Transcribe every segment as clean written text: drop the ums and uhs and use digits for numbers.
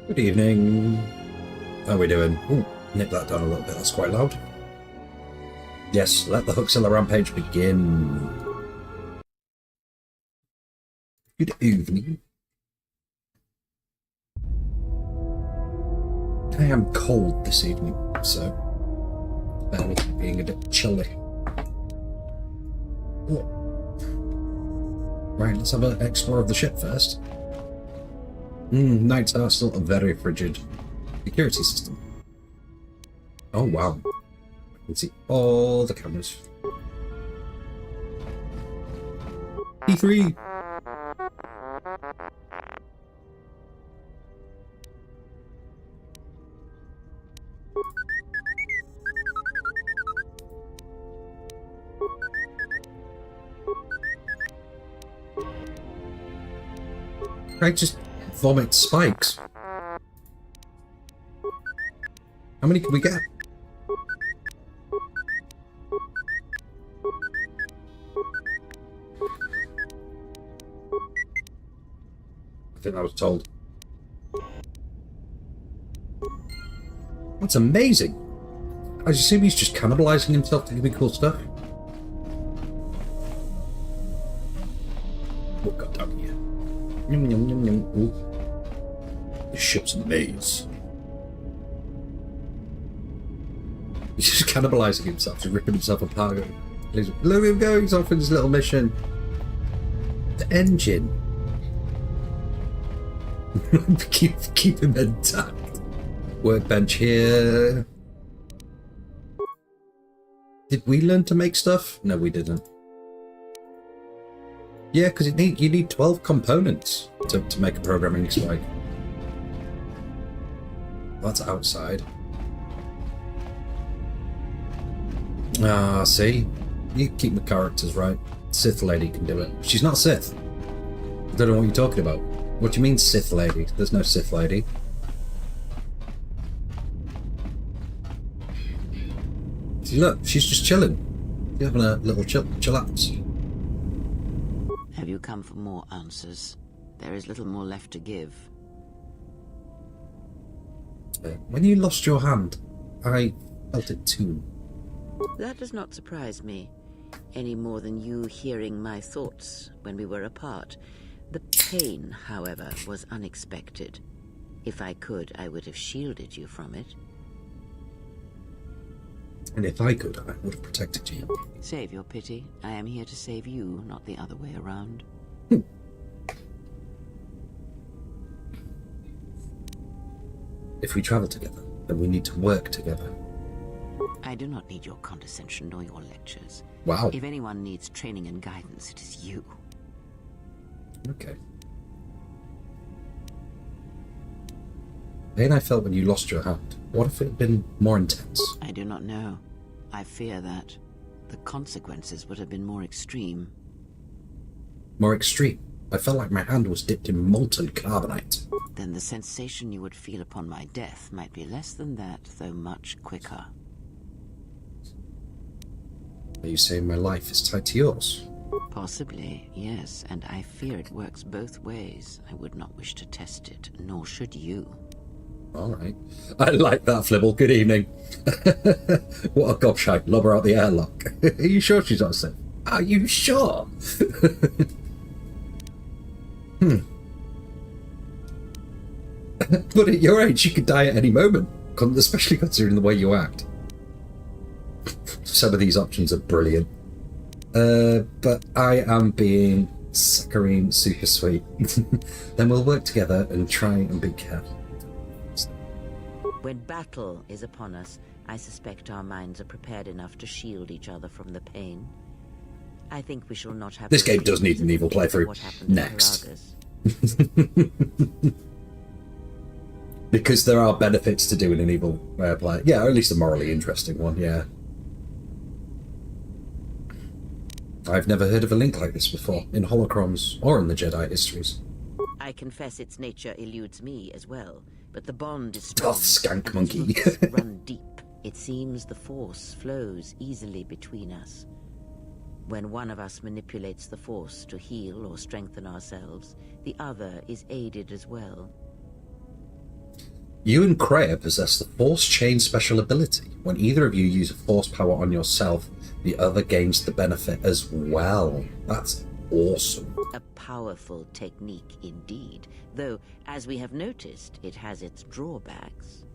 Good evening. How are we doing? Ooh, nip that down a little bit. That's quite loud. Yes, let the Huxilla rampage begin. Good evening. I am cold this evening, so bear with me being a bit chilly. Oh. Right, let's have an explore of the ship first. Nights are still a very frigid security system. Oh wow. I can see all the cameras. E3! Right, just vomit spikes. How many can we get? I think I was told. That's amazing. I assume he's just cannibalizing himself to give me cool stuff. Oh god damn here. Yum yum yum yum. Ooh. This ship's a maze. He's just cannibalizing himself, just ripping himself apart. Look at him go, he's off in his little mission. The engine. keep him intact. Workbench here. Did we learn to make stuff? No, we didn't. Yeah, because you need 12 components to make a programming spike. That's outside. Ah, see? You keep the characters right. Sith Lady can do it. She's not Sith. I don't know what you're talking about. What do you mean Sith Lady? There's no Sith Lady. See, look, she's just chilling. She's having a little chillax. Have you come for more answers? There is little more left to give. When you lost your hand, I felt it too. That does not surprise me, any more than you hearing my thoughts when we were apart. The pain, however, was unexpected. If I could, I would have shielded you from it. And if I could, I would have protected you. Save your pity. I am here to save you, not the other way around. If we travel together, then we need to work together. I do not need your condescension nor your lectures. Wow. If anyone needs training and guidance, it is you. Okay. Pain I felt when you lost your hand. What if it had been more intense? I do not know. I fear that the consequences would have been more extreme. More extreme. I felt like my hand was dipped in molten carbonite. Then the sensation you would feel upon my death might be less than that, though much quicker. Are you saying my life is tied to yours? Possibly, yes, and I fear it works both ways. I would not wish to test it, nor should you. Alright. I like that, Flibble. Good evening. What a gobshite. Lob her out the airlock. Are you sure she's not safe? Are you sure? But at your age, you could die at any moment, especially considering the way you act. Some of these options are brilliant. But I am being saccharine super sweet. Then we'll work together and try and be careful. When battle is upon us, I suspect our minds are prepared enough to shield each other from the pain. I think we shall not have... This game does need an evil playthrough. Next. Because there are benefits to doing an evil play. Yeah, or at least a morally interesting one, yeah. I've never heard of a link like this before, in Holochromes or in the Jedi histories. I confess its nature eludes me as well, but the bond is Oh, strong. skank monkey. Run deep. It seems the Force flows easily between us. When one of us manipulates the Force to heal or strengthen ourselves, the other is aided as well. You and Kreia possess the Force Chain special ability. When either of you use a Force power on yourself, the other gains the benefit as well. That's awesome. A powerful technique indeed, though, as we have noticed, it has its drawbacks.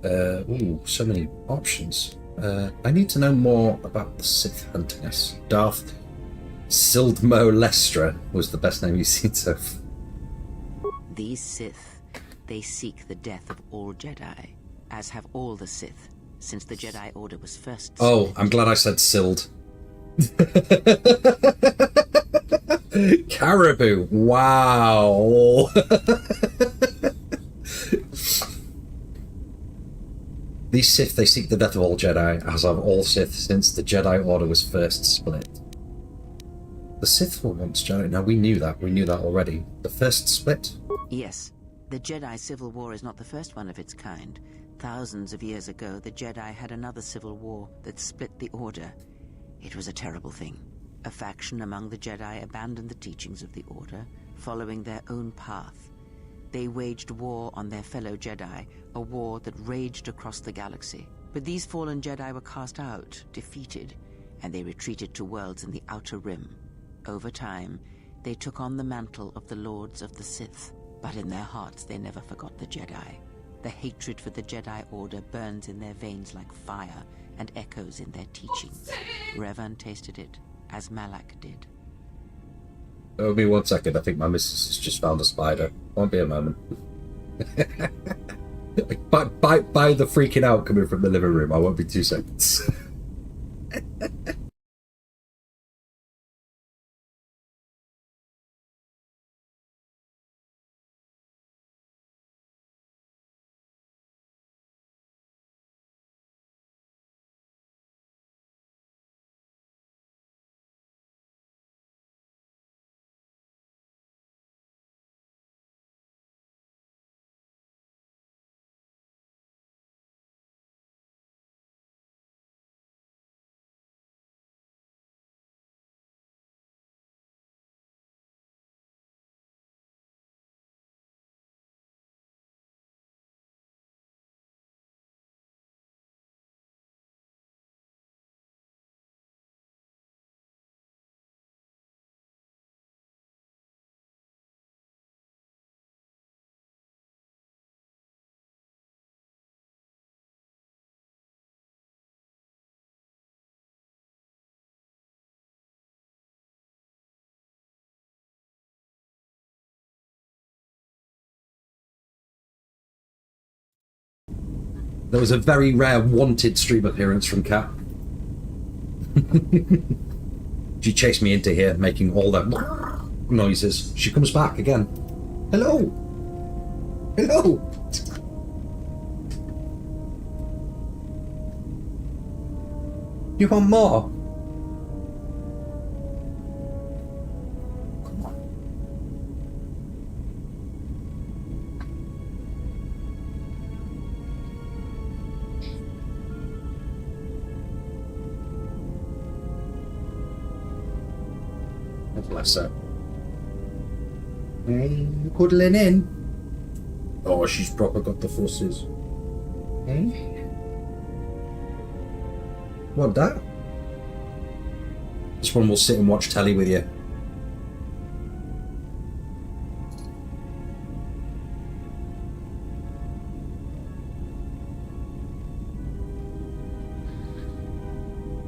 Ooh, so many options. I need to know more about the Sith hunting us. Darth Sildmo Lestra was the best name you've seen so far. These Sith, they seek the death of all Jedi, as have all the Sith, since the Jedi Order was first split. Oh, I'm glad I said Sild. Caribou. Wow. These Sith, they seek the death of all Jedi, as have all Sith since the Jedi Order was first split. The Sith were once Jedi. Now, we knew that. We knew that already. The first split? Yes. The Jedi Civil War is not the first one of its kind. Thousands of years ago, the Jedi had another civil war that split the Order. It was a terrible thing. A faction among the Jedi abandoned the teachings of the Order, following their own path. They waged war on their fellow Jedi, a war that raged across the galaxy. But these fallen Jedi were cast out, defeated, and they retreated to worlds in the Outer Rim. Over time, they took on the mantle of the Lords of the Sith, but in their hearts they never forgot the Jedi. The hatred for the Jedi Order burns in their veins like fire and echoes in their teachings. Revan tasted it, as Malak did. Give me 1 second. I think my missus has just found a spider. Won't be a moment. by the freaking out coming from the living room. I won't be 2 seconds. There was a very rare wanted stream appearance from Kat. She chased me into here, making all that noises. She comes back again. Hello! Hello! You want more? Bless her. Hey, you cuddling in? Oh, she's proper got the fusses. Hey? What, that? This one will sit and watch telly with you.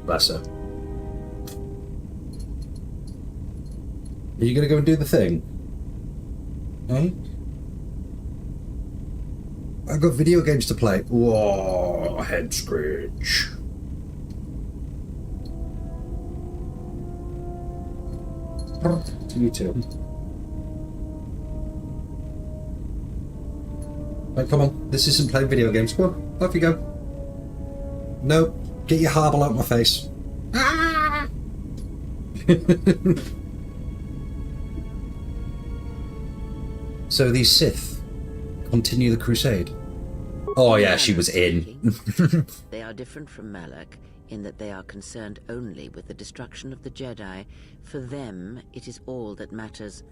Bless her. Are you going to go and do the thing? Eh? I've got video games to play. Whoa, head scratch. To you too. Right, come on. This isn't playing video games. Come on, off you go. No, get your harble out my face. Ah! So these Sith continue the crusade? Oh yeah, she was in. They are different from Malak in that they are concerned only with the destruction of the Jedi. For them, it is all that matters.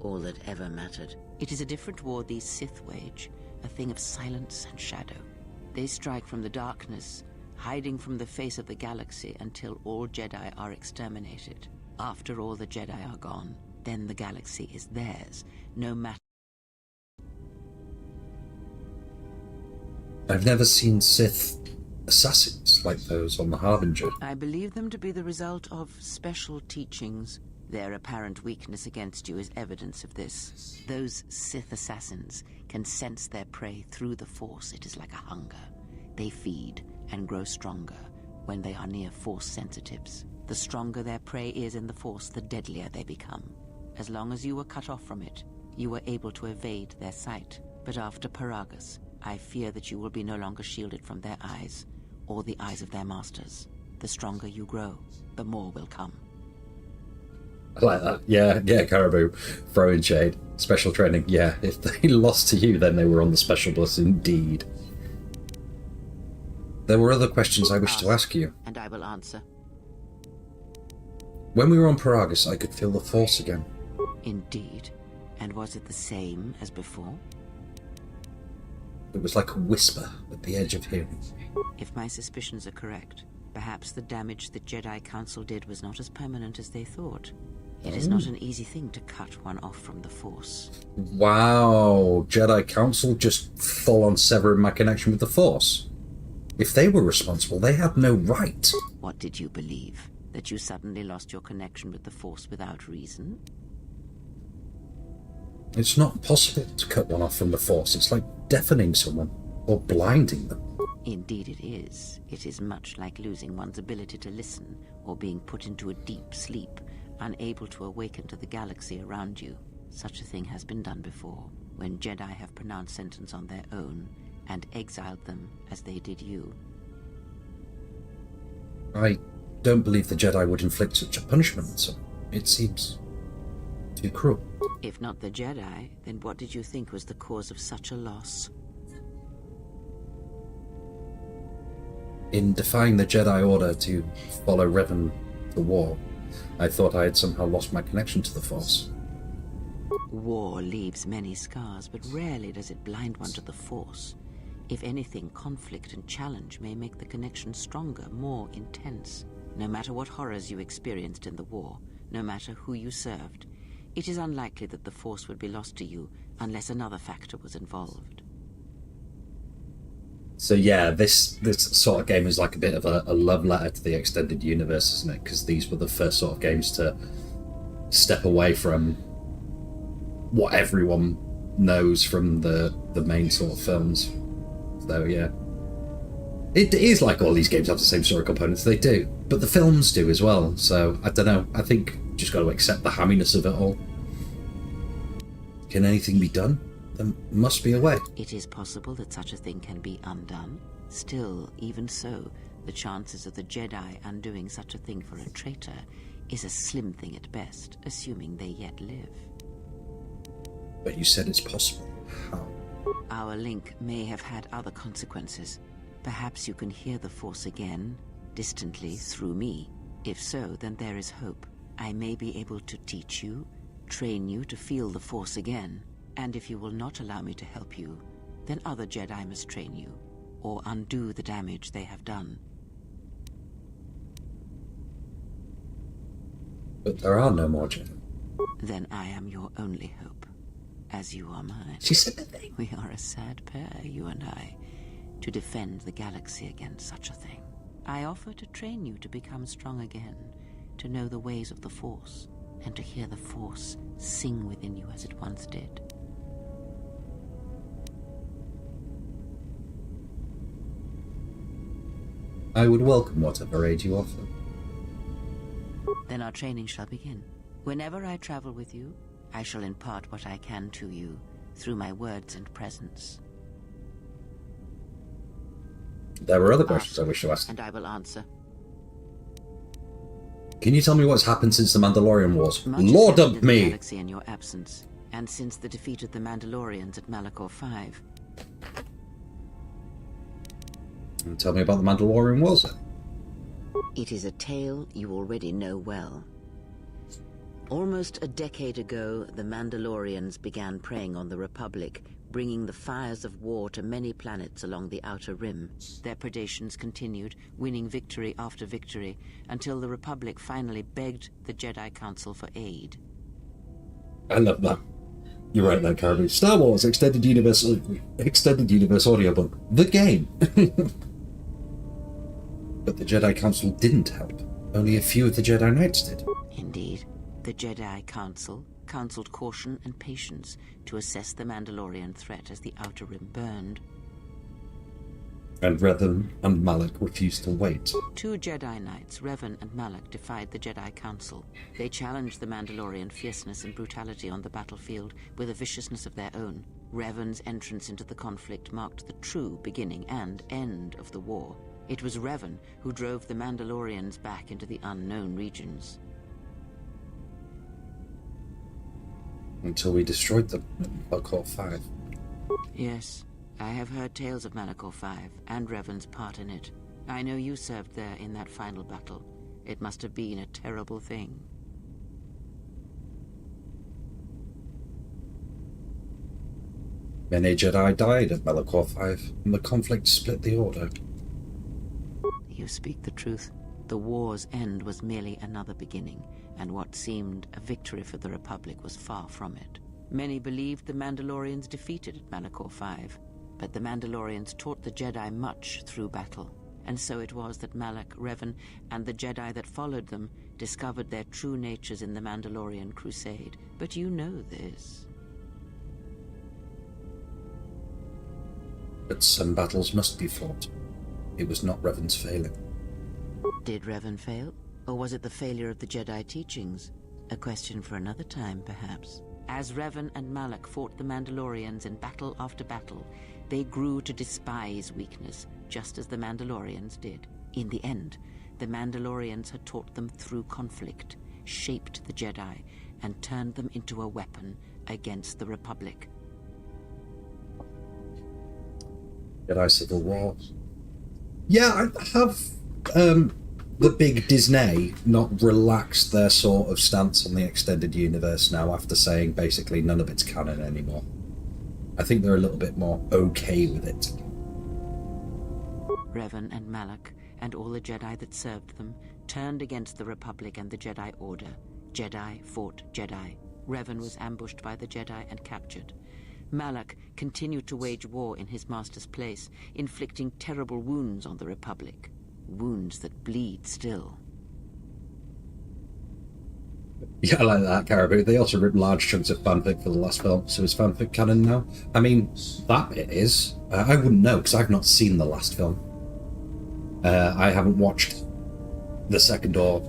all that ever mattered. It is a different war these Sith wage, a thing of silence and shadow. They strike from the darkness, hiding from the face of the galaxy until all Jedi are exterminated. After all the Jedi are gone, then the galaxy is theirs, no matter. I've never seen Sith assassins like those on the Harbinger. I believe them to be the result of special teachings. Their apparent weakness against you is evidence of this. Those Sith assassins can sense their prey through the Force. It is like a hunger. They feed and grow stronger when they are near Force sensitives. The stronger their prey is in the Force, the deadlier they become. As long as you were cut off from it, you were able to evade their sight. But after Paragus, I fear that you will be no longer shielded from their eyes, or the eyes of their masters. The stronger you grow, the more will come. I like that. Yeah, Caribou. Throwing shade. Special training. Yeah, if they lost to you, then they were on the special bus indeed. There were other questions I wish to ask you. And I will answer. When we were on Paragus, I could feel the Force again. Indeed. And was it the same as before? It was like a whisper at the edge of hearing. If my suspicions are correct, perhaps the damage the Jedi Council did was not as permanent as they thought. It is not an easy thing to cut one off from the Force. Wow, Jedi Council just full on severing my connection with the Force. If they were responsible, they had no right. What did you believe? That you suddenly lost your connection with the Force without reason? It's not possible to cut one off from the Force. It's like deafening someone or blinding them. Indeed it is. It is much like losing one's ability to listen or being put into a deep sleep, unable to awaken to the galaxy around you. Such a thing has been done before, when Jedi have pronounced sentence on their own and exiled them as they did you. I don't believe the Jedi would inflict such a punishment on someone. It seems too cruel. If not the Jedi, then what did you think was the cause of such a loss? In defying the Jedi Order to follow Revan to war, I thought I had somehow lost my connection to the Force. War leaves many scars, but rarely does it blind one to the Force. If anything, conflict and challenge may make the connection stronger, more intense. No matter what horrors you experienced in the war, no matter who you served, it is unlikely that the Force would be lost to you unless another factor was involved. So yeah, this sort of game is like a bit of a love letter to the extended universe, isn't it? Because these were the first sort of games to step away from what everyone knows from the main sort of films. So yeah, it is like all these games have the same story components. They do, but the films do as well. So I don't know. I think just got to accept the hamminess of it all. Can anything be done? There must be a way. It is possible that such a thing can be undone. Still, even so, the chances of the Jedi undoing such a thing for a traitor is a slim thing at best, assuming they yet live. But you said it's possible. How? Our link may have had other consequences. Perhaps you can hear the Force again, distantly, through me. If so, then there is hope. I may be able to teach you, train you to feel the Force again. And if you will not allow me to help you, then other Jedi must train you, or undo the damage they have done. But there are no more Jedi. Then I am your only hope, as you are mine. She said the thing. We are a sad pair, you and I, to defend the galaxy against such a thing. I offer to train you to become strong again, to know the ways of the Force, and to hear the Force sing within you as it once did. I would welcome whatever aid you offer. Then our training shall begin. Whenever I travel with you, I shall impart what I can to you through my words and presence. There were other questions I wish to ask. And I will answer. Can you tell me what's happened since the Mandalorian Wars? Much Lord has happened of in the me! galaxy in your absence, and since the defeat of the Mandalorians at Malachor 5. And tell me about the Mandalorian Wars then. It is a tale you already know well. Almost a decade ago, the Mandalorians began preying on the Republic, bringing the fires of war to many planets along the Outer Rim. Their predations continued, winning victory after victory, until the Republic finally begged the Jedi Council for aid. I love that. You're right there, Caribou. Star Wars Extended Universe audiobook. The game. But the Jedi Council didn't help. Only a few of the Jedi Knights did. Indeed. The Jedi Council counseled caution and patience to assess the Mandalorian threat as the Outer Rim burned. And Revan and Malak refused to wait. Two Jedi Knights, Revan and Malak, defied the Jedi Council. They challenged the Mandalorian fierceness and brutality on the battlefield with a viciousness of their own. Revan's entrance into the conflict marked the true beginning and end of the war. It was Revan who drove the Mandalorians back into the unknown regions. Until we destroyed them at KotOR 5. Yes, I have heard tales of Malachor 5 and Revan's part in it. I know you served there in that final battle. It must have been a terrible thing. Many Jedi died at Malachor 5, and the conflict split the Order. You speak the truth. The war's end was merely another beginning, and what seemed a victory for the Republic was far from it. Many believed the Mandalorians defeated at Malachor 5, but the Mandalorians taught the Jedi much through battle, and so it was that Malak, Revan, and the Jedi that followed them discovered their true natures in the Mandalorian Crusade. But you know this. But some battles must be fought. It was not Revan's failing. Did Revan fail? Or was it the failure of the Jedi teachings? A question for another time, perhaps. As Revan and Malak fought the Mandalorians in battle after battle, they grew to despise weakness, just as the Mandalorians did. In the end, the Mandalorians had taught them through conflict, shaped the Jedi, and turned them into a weapon against the Republic. Jedi Civil War. Yeah, I have the big Disney not relaxed their sort of stance on the extended universe now after saying basically none of it's canon anymore. I think they're a little bit more okay with it. Revan and Malak, and all the Jedi that served them, turned against the Republic and the Jedi Order. Jedi fought Jedi. Revan was ambushed by the Jedi and captured. Malak continued to wage war in his master's place, inflicting terrible wounds on the Republic. Wounds that bleed still. Yeah, I like that, Caribou. They also ripped large chunks of fanfic for the last film, so is fanfic canon now? I mean, that bit is. I wouldn't know, because I've not seen the last film. I haven't watched the second or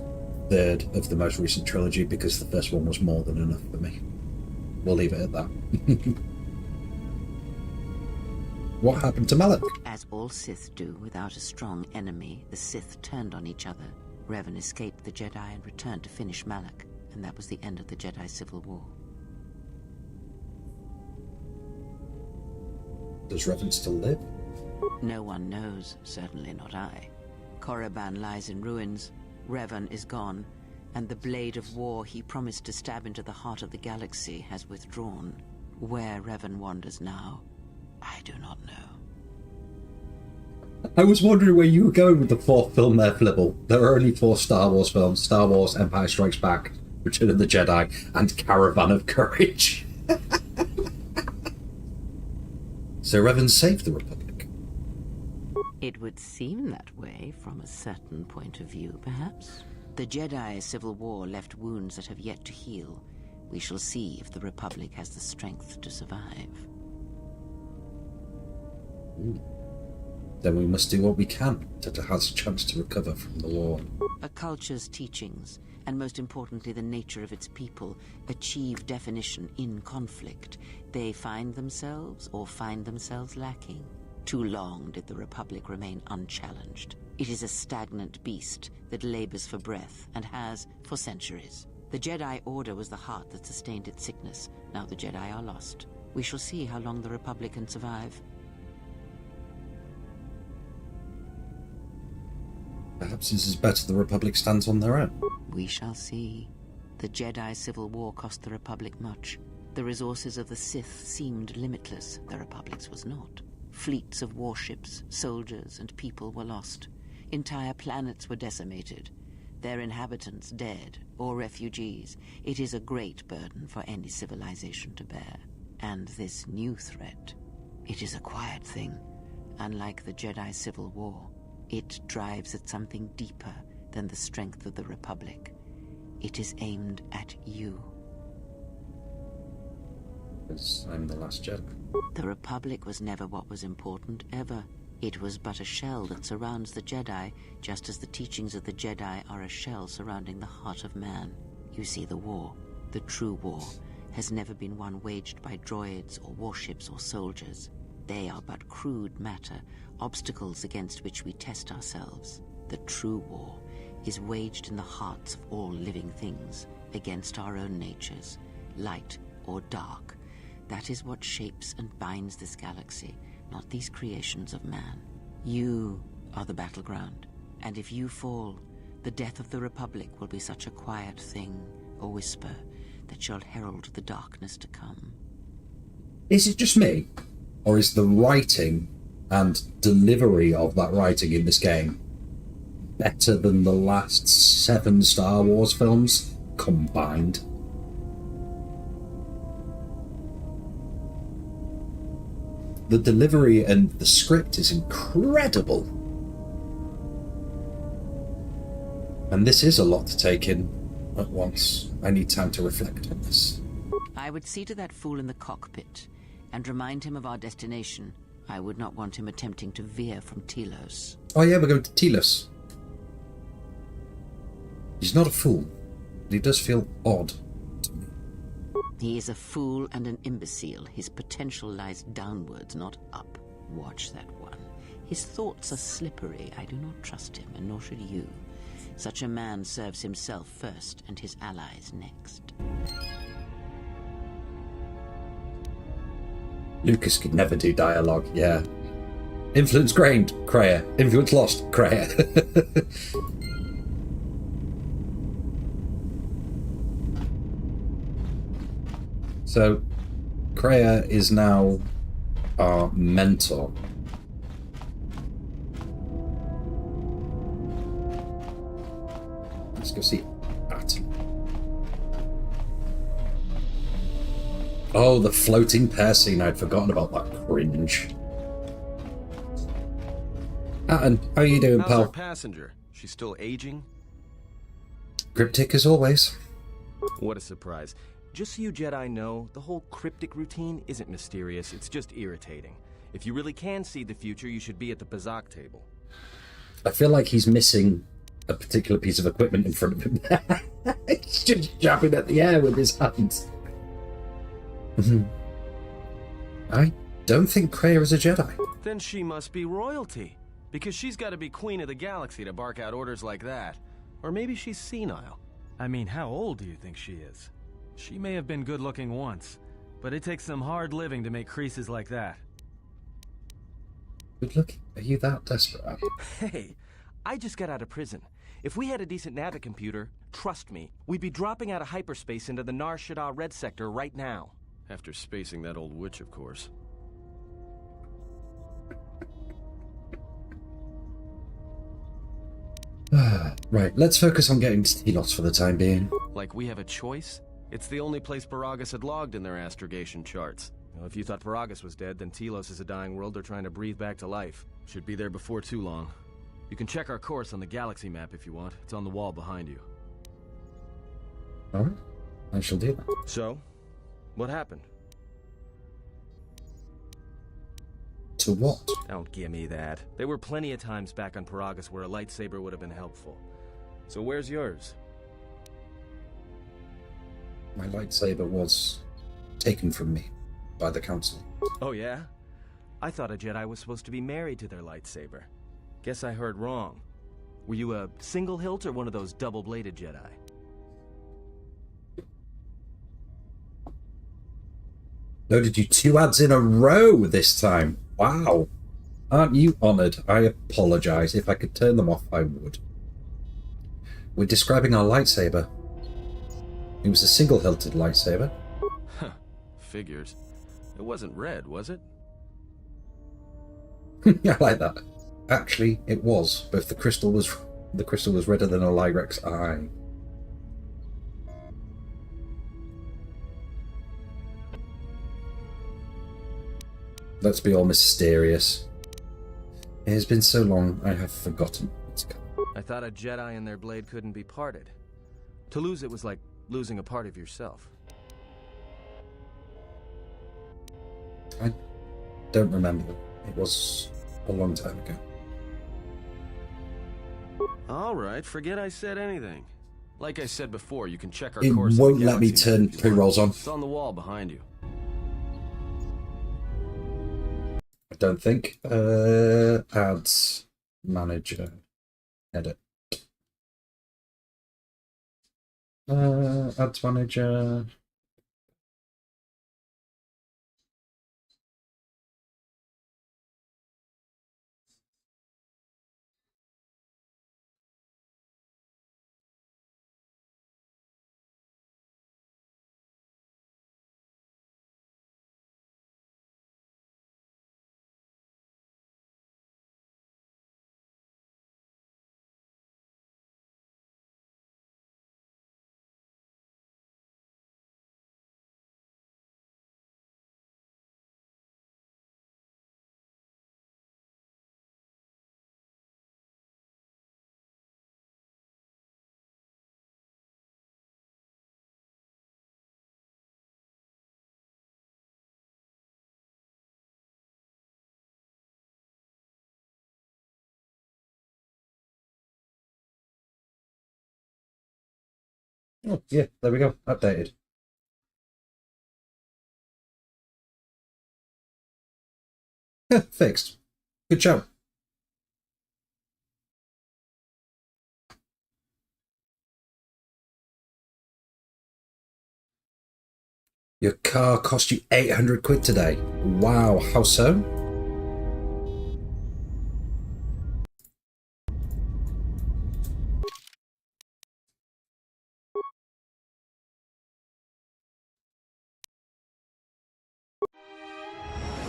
third of the most recent trilogy, because the first one was more than enough for me. We'll leave it at that. What happened to Malak? As all Sith do, without a strong enemy, the Sith turned on each other. Revan escaped the Jedi and returned to finish Malak, and that was the end of the Jedi Civil War. Does Revan still live? No one knows, certainly not I. Korriban lies in ruins, Revan is gone, and the blade of war he promised to stab into the heart of the galaxy has withdrawn. Where Revan wanders now, I do not know. I was wondering where you were going with the fourth film there, Flibble. There are only 4 Star Wars films: Star Wars, Empire Strikes Back, Return of the Jedi, and Caravan of Courage. So Revan saved the Republic. It would seem that way from a certain point of view, perhaps. The Jedi Civil War left wounds that have yet to heal. We shall see if the Republic has the strength to survive. Then we must do what we can that it has a chance to recover from the war. A culture's teachings, and most importantly the nature of its people, achieve definition in conflict. They find themselves or find themselves lacking. Too long did the Republic remain unchallenged. It is a stagnant beast that labors for breath and has for centuries. The Jedi Order was the heart that sustained its sickness. Now the Jedi are lost. We shall see how long the Republic can survive. Perhaps this is better the Republic stands on their own. We shall see. The Jedi Civil War cost the Republic much. The resources of the Sith seemed limitless. The Republic's was not. Fleets of warships, soldiers, and people were lost. Entire planets were decimated. Their inhabitants dead or refugees. It is a great burden for any civilization to bear. And this new threat, it is a quiet thing. Unlike the Jedi Civil War, it drives at something deeper than the strength of the Republic. It is aimed at you. Because I'm the last Jedi. The Republic was never what was important, ever. It was but a shell that surrounds the Jedi, just as the teachings of the Jedi are a shell surrounding the heart of man. You see, the war, the true war, has never been one waged by droids or warships or soldiers. They are but crude matter, obstacles against which we test ourselves. The true war is waged in the hearts of all living things, against our own natures, light or dark. That is what shapes and binds this galaxy, not these creations of man. You are the battleground, and if you fall, the death of the Republic will be such a quiet thing, a whisper, that shall herald the darkness to come. Is it just me? Or is the writing and delivery of that writing in this game better than the last 7 Star Wars films combined? The delivery and the script is incredible. And this is a lot to take in at once. I need time to reflect on this. I would see to that fool in the cockpit and remind him of our destination. I would not want him attempting to veer from Telos. Oh yeah, we're going to Telos. He's not a fool, but he does feel odd to me. He is a fool and an imbecile. His potential lies downwards, not up. Watch that one. His thoughts are slippery. I do not trust him, and nor should you. Such a man serves himself first, and his allies next. Lucas could never do dialogue, yeah. Influence gained, Kreia. Influence lost, Kreia. So, Kreia is now our mentor. Let's go see Atom. Oh, the floating pear scene. I'd forgotten about that cringe. Atom, how are you doing, How's pal? our passenger? She's still aging? Cryptic as always. What a surprise. Just so you Jedi know, the whole cryptic routine isn't mysterious, it's just irritating. If you really can see the future, you should be at the Bazak table. I feel like he's missing a particular piece of equipment in front of him. He's just jabbing at the air with his hands. I don't think Kreia is a Jedi. Then she must be royalty, because she's got to be queen of the galaxy to bark out orders like that. Or maybe she's senile. I mean, how old do you think she is? She may have been good-looking once, but it takes some hard living to make creases like that. Good looking. Are you that desperate? Hey, I just got out of prison. If we had a decent navicomputer, trust me, we'd be dropping out of hyperspace into the Nar Shaddaa Red Sector right now. After spacing that old witch, of course. Right, let's focus on getting to Telos for the time being. Like we have a choice? It's the only place Paragus had logged in their astrogation charts. Well, if you thought Paragus was dead, then Telos is a dying world they're trying to breathe back to life. Should be there before too long. You can check our course on the galaxy map if you want. It's on the wall behind you. Alright, I shall do that. So, what happened? To what? Don't give me that. There were plenty of times back on Paragus where a lightsaber would have been helpful. So where's yours? My lightsaber was taken from me by the Council. Oh yeah? I thought a Jedi was supposed to be married to their lightsaber. Guess I heard wrong. Were you a single hilt or one of those double-bladed Jedi? Noted you 2 ads in a row this time. Wow. Aren't you honoured? I apologise. If I could turn them off, I would. We're describing our lightsaber. It was a single-hilted lightsaber. Figures. It wasn't red, was it? I like that. Actually, it was. But the crystal was redder than a Lyrex's eye. Let's be all mysterious. It has been so long, I have forgotten its color. I thought a Jedi and their blade couldn't be parted. To lose it was like losing a part of yourself. I don't remember. It was a long time ago. Alright, forget I said anything. Like I said before, you can check our It course. won't let me turn pre-rolls on. It's on the wall behind you. I don't think. Ads, manager, edit. Ads manager. Oh, yeah, there we go. Updated. Fixed. Good job. Your car cost you 800 quid today. Wow, how so?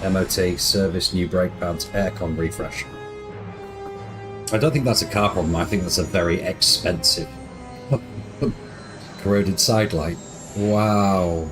MOT, service, new brake pads, aircon refresh. I don't think that's a car problem, I think that's a very expensive corroded side light. Wow.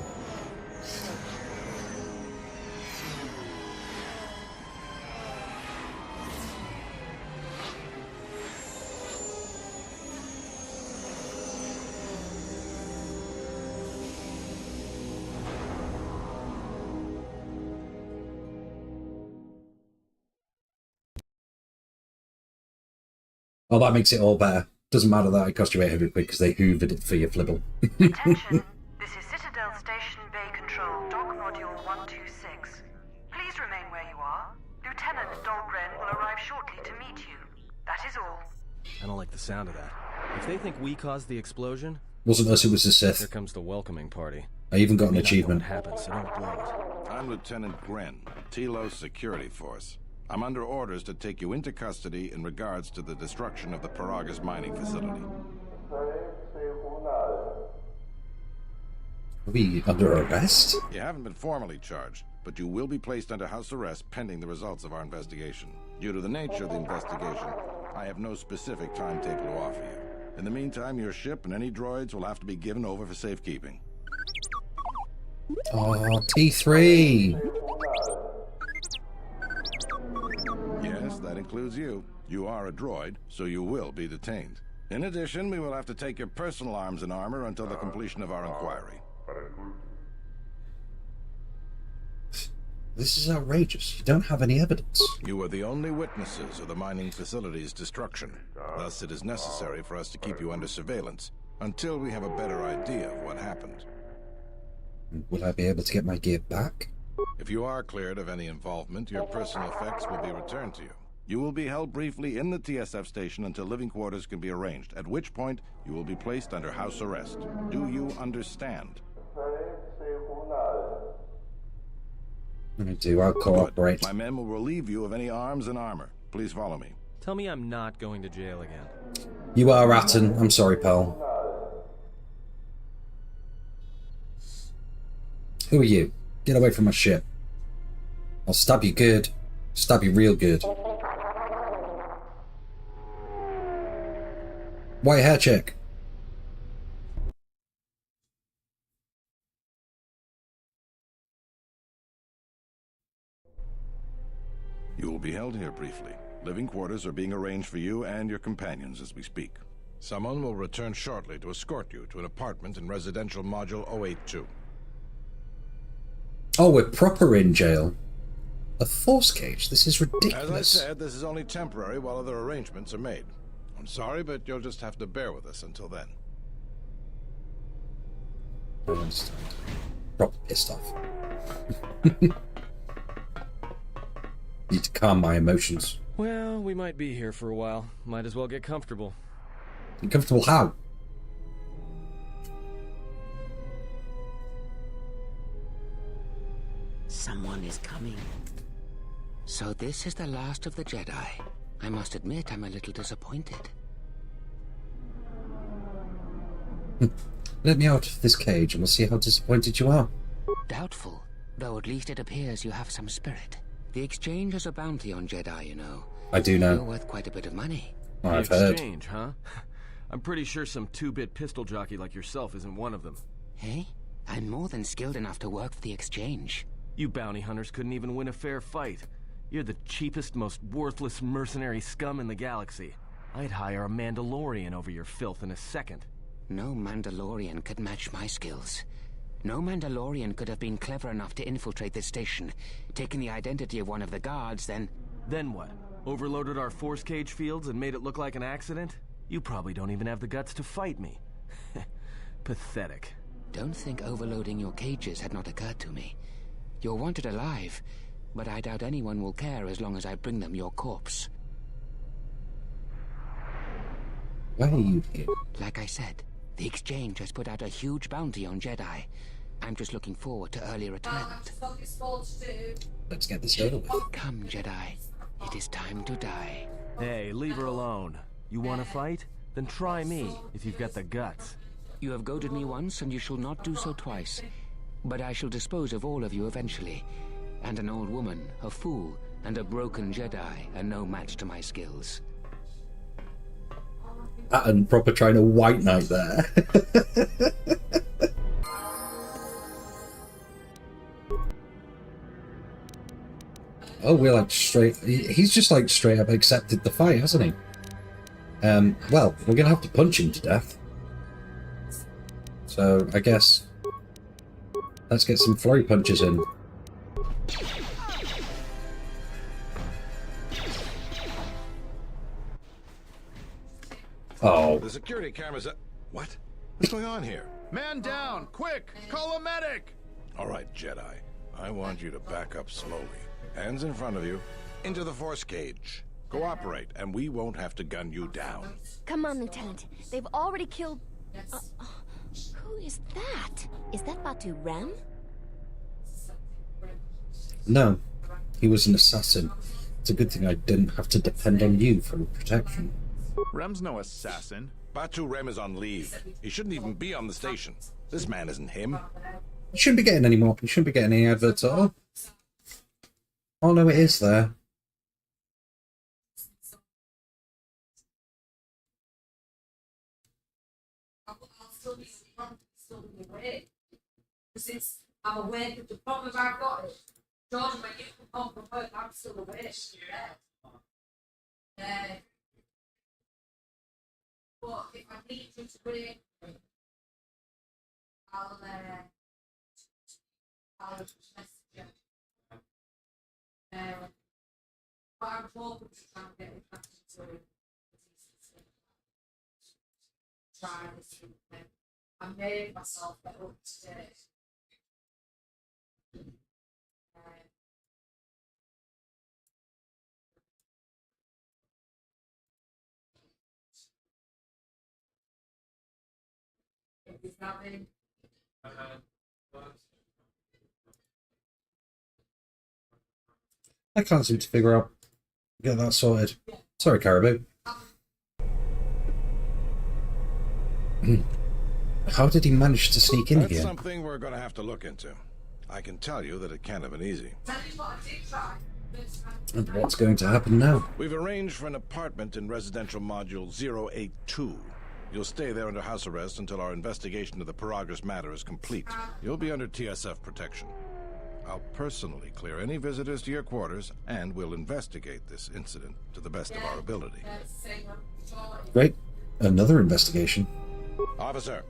Oh, that makes it all better. Doesn't matter that it cost you 800 quid because they hoovered it for your flibble. Attention, this is Citadel Station Bay Control, Dock Module 126. Please remain where you are. Lieutenant Dahlgren will arrive shortly to meet you. That is all. I don't like the sound of that. If they think we caused the explosion, Wasn't us, it was the here Sith. comes the welcoming party. I even got an May not know achievement. what happened, so don't blow it. I'm Lieutenant Gren, Telos Security Force. I'm under orders to take you into custody in regards to the destruction of the Paragas mining facility. Are we under arrest? You haven't been formally charged, but you will be placed under house arrest pending the results of our investigation. Due to the nature of the investigation, I have no specific timetable to offer you. In the meantime, your ship and any droids will have to be given over for safekeeping. Oh, T3. Yes, that includes you. You are a droid, so you will be detained. In addition, we will have to take your personal arms and armor until the completion of our inquiry. This is outrageous. You don't have any evidence. You are the only witnesses of the mining facility's destruction. Thus, it is necessary for us to keep you under surveillance until we have a better idea of what happened. Will I be able to get my gear back? If you are cleared of any involvement, your personal effects will be returned to you. You will be held briefly in the TSF station until living quarters can be arranged, at which point you will be placed under house arrest. Do you understand? I do. I'll cooperate. Good. My men will relieve you of any arms and armor. Please follow me. Tell me I'm not going to jail again. You are Atten. I'm sorry, pal. Who are you? Get away from my ship. I'll stab you good. Stab you real good. White hair chick. You will be held here briefly. Living quarters are being arranged for you and your companions as we speak. Someone will return shortly to escort you to an apartment in residential module 082. Oh, we're proper in jail. A force cage? This is ridiculous. As I said, this is only temporary while other arrangements are made. I'm sorry, but you'll just have to bear with us until then. I understand. Proper pissed off. Need to calm my emotions. Well, we might be here for a while. Might as well get comfortable. Uncomfortable how? Someone is coming. So this is the last of the Jedi. I must admit I'm a little disappointed. Let me out of this cage and we'll see how disappointed you are. Doubtful, though at least it appears you have some spirit. The exchange has a bounty on Jedi, you know. I do You're know. worth quite a bit of money. I've The heard. exchange, huh? I'm pretty sure some two-bit pistol jockey like yourself isn't one of them. Hey? I'm more than skilled enough to work for the exchange. You bounty hunters couldn't even win a fair fight. You're the cheapest, most worthless mercenary scum in the galaxy. I'd hire a Mandalorian over your filth in a second. No Mandalorian could match my skills. No Mandalorian could have been clever enough to infiltrate this station, taken the identity of one of the guards, then... Then what? Overloaded our force cage fields and made it look like an accident? You probably don't even have the guts to fight me. Pathetic. Don't think overloading your cages had not occurred to me. You're wanted alive, but I doubt anyone will care as long as I bring them your corpse. Why are you here? Like I said, the exchange has put out a huge bounty on Jedi. I'm just looking forward to early retirement. Let's get this over with. Come, Jedi. It is time to die. Hey, leave her alone. You want to fight? Then try me, if you've got the guts. You have goaded me once, and you shall not do so twice. But I shall dispose of all of you eventually. And an old woman, a fool, and a broken Jedi are no match to my skills. And proper trying to white knight there. Oh, we're like straight... He's just like straight up accepted the fight, hasn't he? Well, we're gonna have to punch him to death. So, I guess... Let's get some flurry punches in. Oh. The security cameras are... What? What's going on here? Man down! Quick! Call a medic! All right, Jedi. I want you to back up slowly. Hands in front of you. Into the force cage. Cooperate, and we won't have to gun you down. Come on, Lieutenant. They've already killed... who is that? Is that Batu Rem? No, he was an assassin. It's a good thing I didn't have to depend on you for protection. Rem's no assassin. Batu Rem is on leave. He shouldn't even be on the station. This man isn't him. You shouldn't be getting any more. You shouldn't be getting any adverts at all. Oh no, it is there. I'm aware that the problem I've got is, George, when you come home from work, I'm still awake. But if I need you to wait, I'll just message you. But I'm hoping to try and get it back into a decent try this weekend. I made myself get up to date. If nothing. I can't seem to figure out. Get that sorted. Sorry, Caribou. How did he manage to sneak in That's here? something we're going to have to look into. I can tell you that it can't have been easy. Tell you what I did try. And what's going to happen now? We've arranged for an apartment in residential module 082. You'll stay there under house arrest until our investigation of the Paragus matter is complete. You'll be under TSF protection. I'll personally clear any visitors to your quarters, and we'll investigate this incident to the best of our ability. Great. Another investigation. Officer,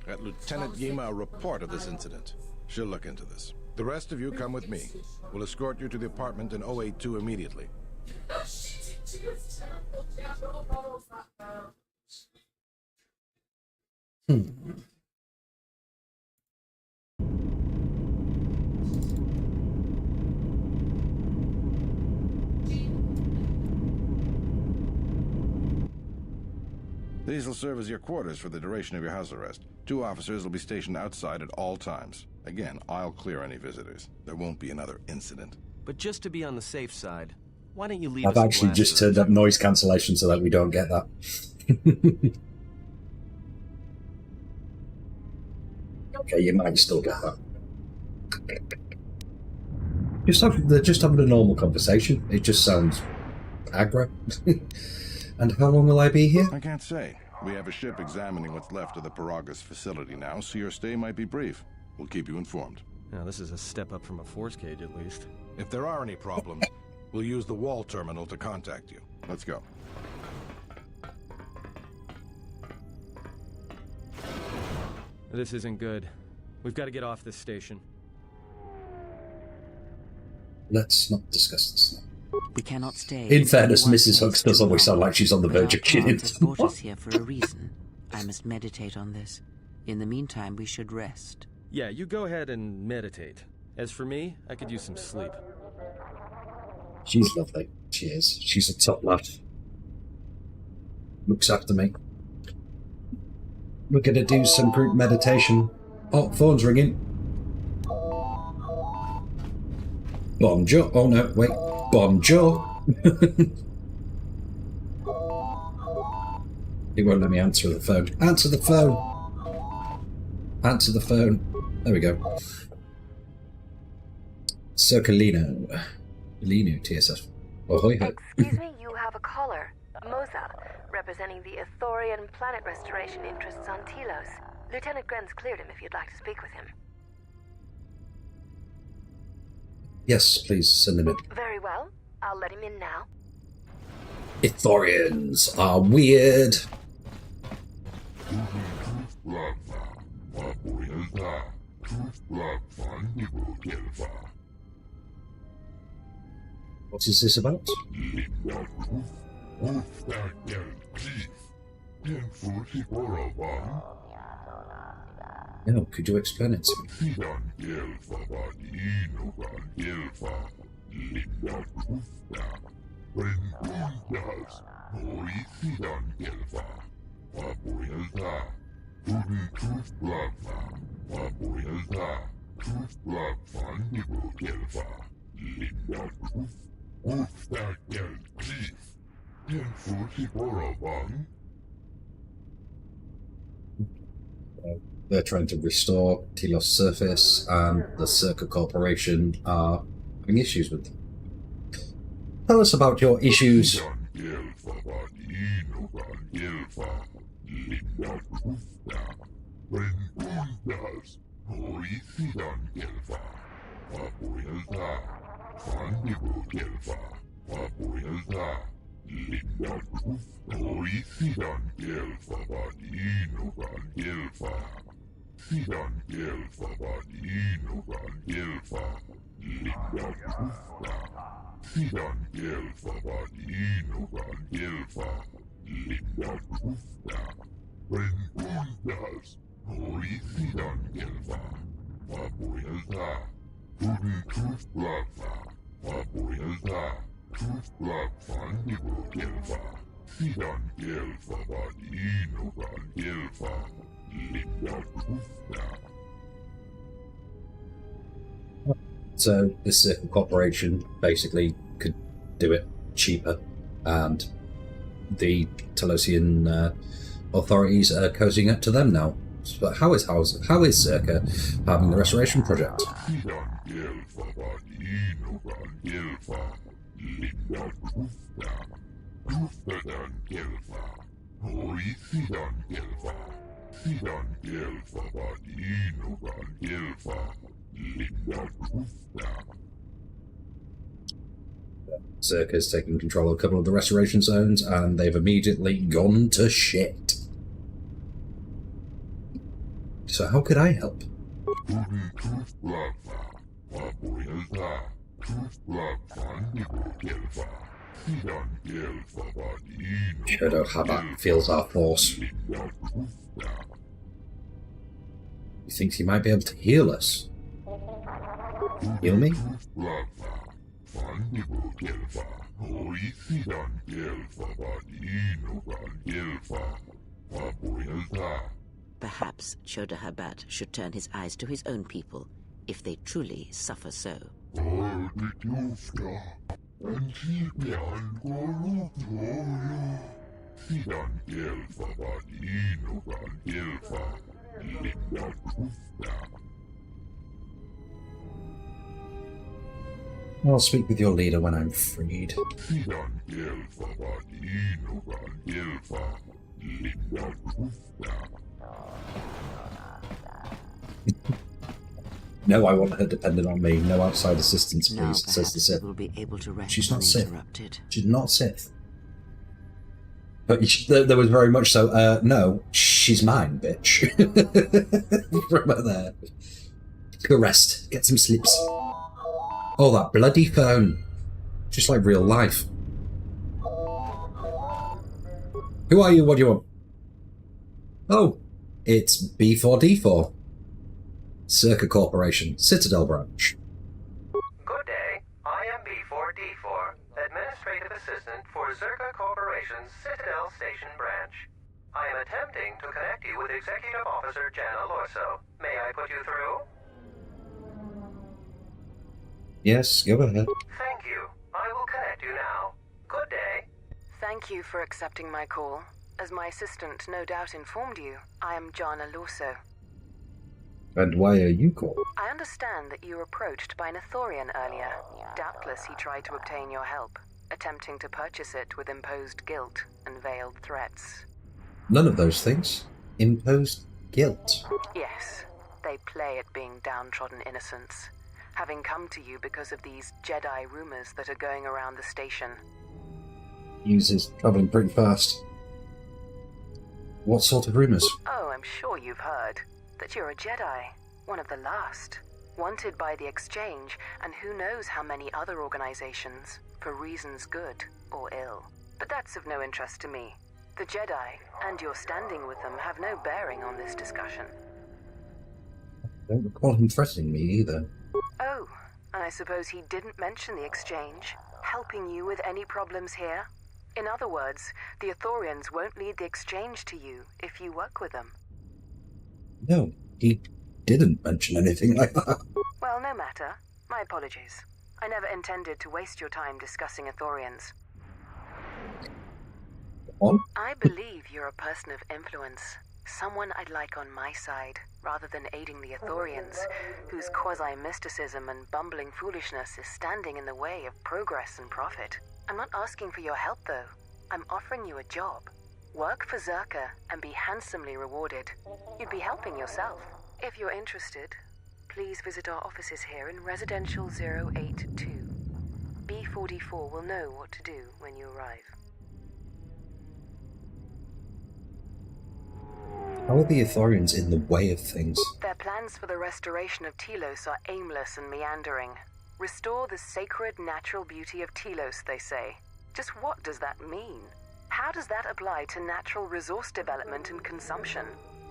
get Lieutenant Yima a report of this incident. She'll look into this. The rest of you come with me. We'll escort you to the apartment in 082 immediately. These will serve as your quarters for the duration of your house arrest. 2 officers will be stationed outside at all times. Again, I'll clear any visitors. There won't be another incident. But just to be on the safe side, why don't you leave I've us a actually blaster just turned up noise cancellation so that we don't get that. Okay, you might still get that. They're just having a normal conversation. It just sounds aggro. And how long will I be here? I can't say. We have a ship examining what's left of the Paragus facility now, so your stay might be brief. We'll keep you informed. Now, this is a step up from a force cage, at least. If there are any problems, we'll use the wall terminal to contact you. Let's go. This isn't good. We've got to get off this station. Let's not discuss this now. We cannot stay. In fairness, one Mrs. place Hooks does too always sound long. like she's on the But verge our of killing path has brought someone. us here for a reason. I must meditate on this. In the meantime, we should rest. Yeah, you go ahead and meditate. As for me, I could use some sleep. She's lovely. She is. She's a top lad. Looks after me. We're going to do some group meditation. Oh, phone's ringing. Bonjour. Oh, no, wait. Bonjour. It won't let me answer the phone. Answer the phone. Answer the phone. There we go. Circolino. Lino, TSS. Oh, hi. Excuse me, you have a caller. Moza, representing the Athorian planet restoration interests on Telos. Lieutenant Grenz cleared him if you'd like to speak with him. Yes, please send him in. Very well. I'll let him in now. Ithorians are weird. What is this about? No, could you explain it to me? They're trying to restore Telos surface, and the Circa Corporation are having issues with them. Tell us about your issues. So this Circle Corporation basically could do it cheaper, and the Telosian authorities are cozying up to them now. But how is Circa having the restoration project? Zerka's taken control of a couple of the restoration zones, and they've immediately gone to shit. So how could I help? Shadow Habat feels our force. He thinks he might be able to heal us. Heal me? Perhaps Choda Habat should turn his eyes to his own people, if they truly suffer so. I'll speak with your leader when I'm freed. No, I want her dependent on me. No outside assistance, please, Now, says the Sith. we'll be able to rest She's not Sith. uninterrupted. She's not Sith. But there was very much so, no, she's mine, bitch. From out there. Go rest. Get some sleeps. Oh, that bloody phone. Just like real life. Who are you? What do you want? Oh, it's B4D4. Circa Corporation, Citadel Branch. Good day. I am B4D4, Administrative Assistant for Zerka Corporation's Citadel Station Branch. I am attempting to connect you with Executive Officer Jana Lorso. May I put you through? Yes, go ahead. Thank you. I will connect you now. Good day. Thank you for accepting my call. As my assistant no doubt informed you, I am Jana Lorso. And why are you called? I understand that you were approached by an Ithorian earlier. Doubtless he tried to obtain your help, attempting to purchase it with imposed guilt and veiled threats. None of those things. Imposed guilt. Yes, they play at being downtrodden innocents, having come to you because of these Jedi rumors that are going around the station. News is travelling pretty fast. What sort of rumours? Oh, I'm sure you've heard that you're a Jedi, one of the last, wanted by the Exchange and who knows how many other organizations, for reasons good or ill. But that's of no interest to me. The Jedi, and your standing with them, have no bearing on this discussion. I don't recall him threatening me either. Oh, and I suppose he didn't mention the Exchange, helping you with any problems here? In other words, the Ithorians won't lead the Exchange to you if you work with them. No, he didn't mention anything like that. Well, no matter. My apologies. I never intended to waste your time discussing Ithorians. On? I believe you're a person of influence. Someone I'd like on my side, rather than aiding the Ithorians, whose quasi-mysticism and bumbling foolishness is standing in the way of progress and profit. I'm not asking for your help, though. I'm offering you a job. Work for Zerka and be handsomely rewarded. You'd be helping yourself. If you're interested, please visit our offices here in Residential 082. B44 will know what to do when you arrive. How are the Ithorians in the way of things? Their plans for the restoration of Telos are aimless and meandering. Restore the sacred natural beauty of Telos, they say. Just what does that mean? How does that apply to natural resource development and consumption?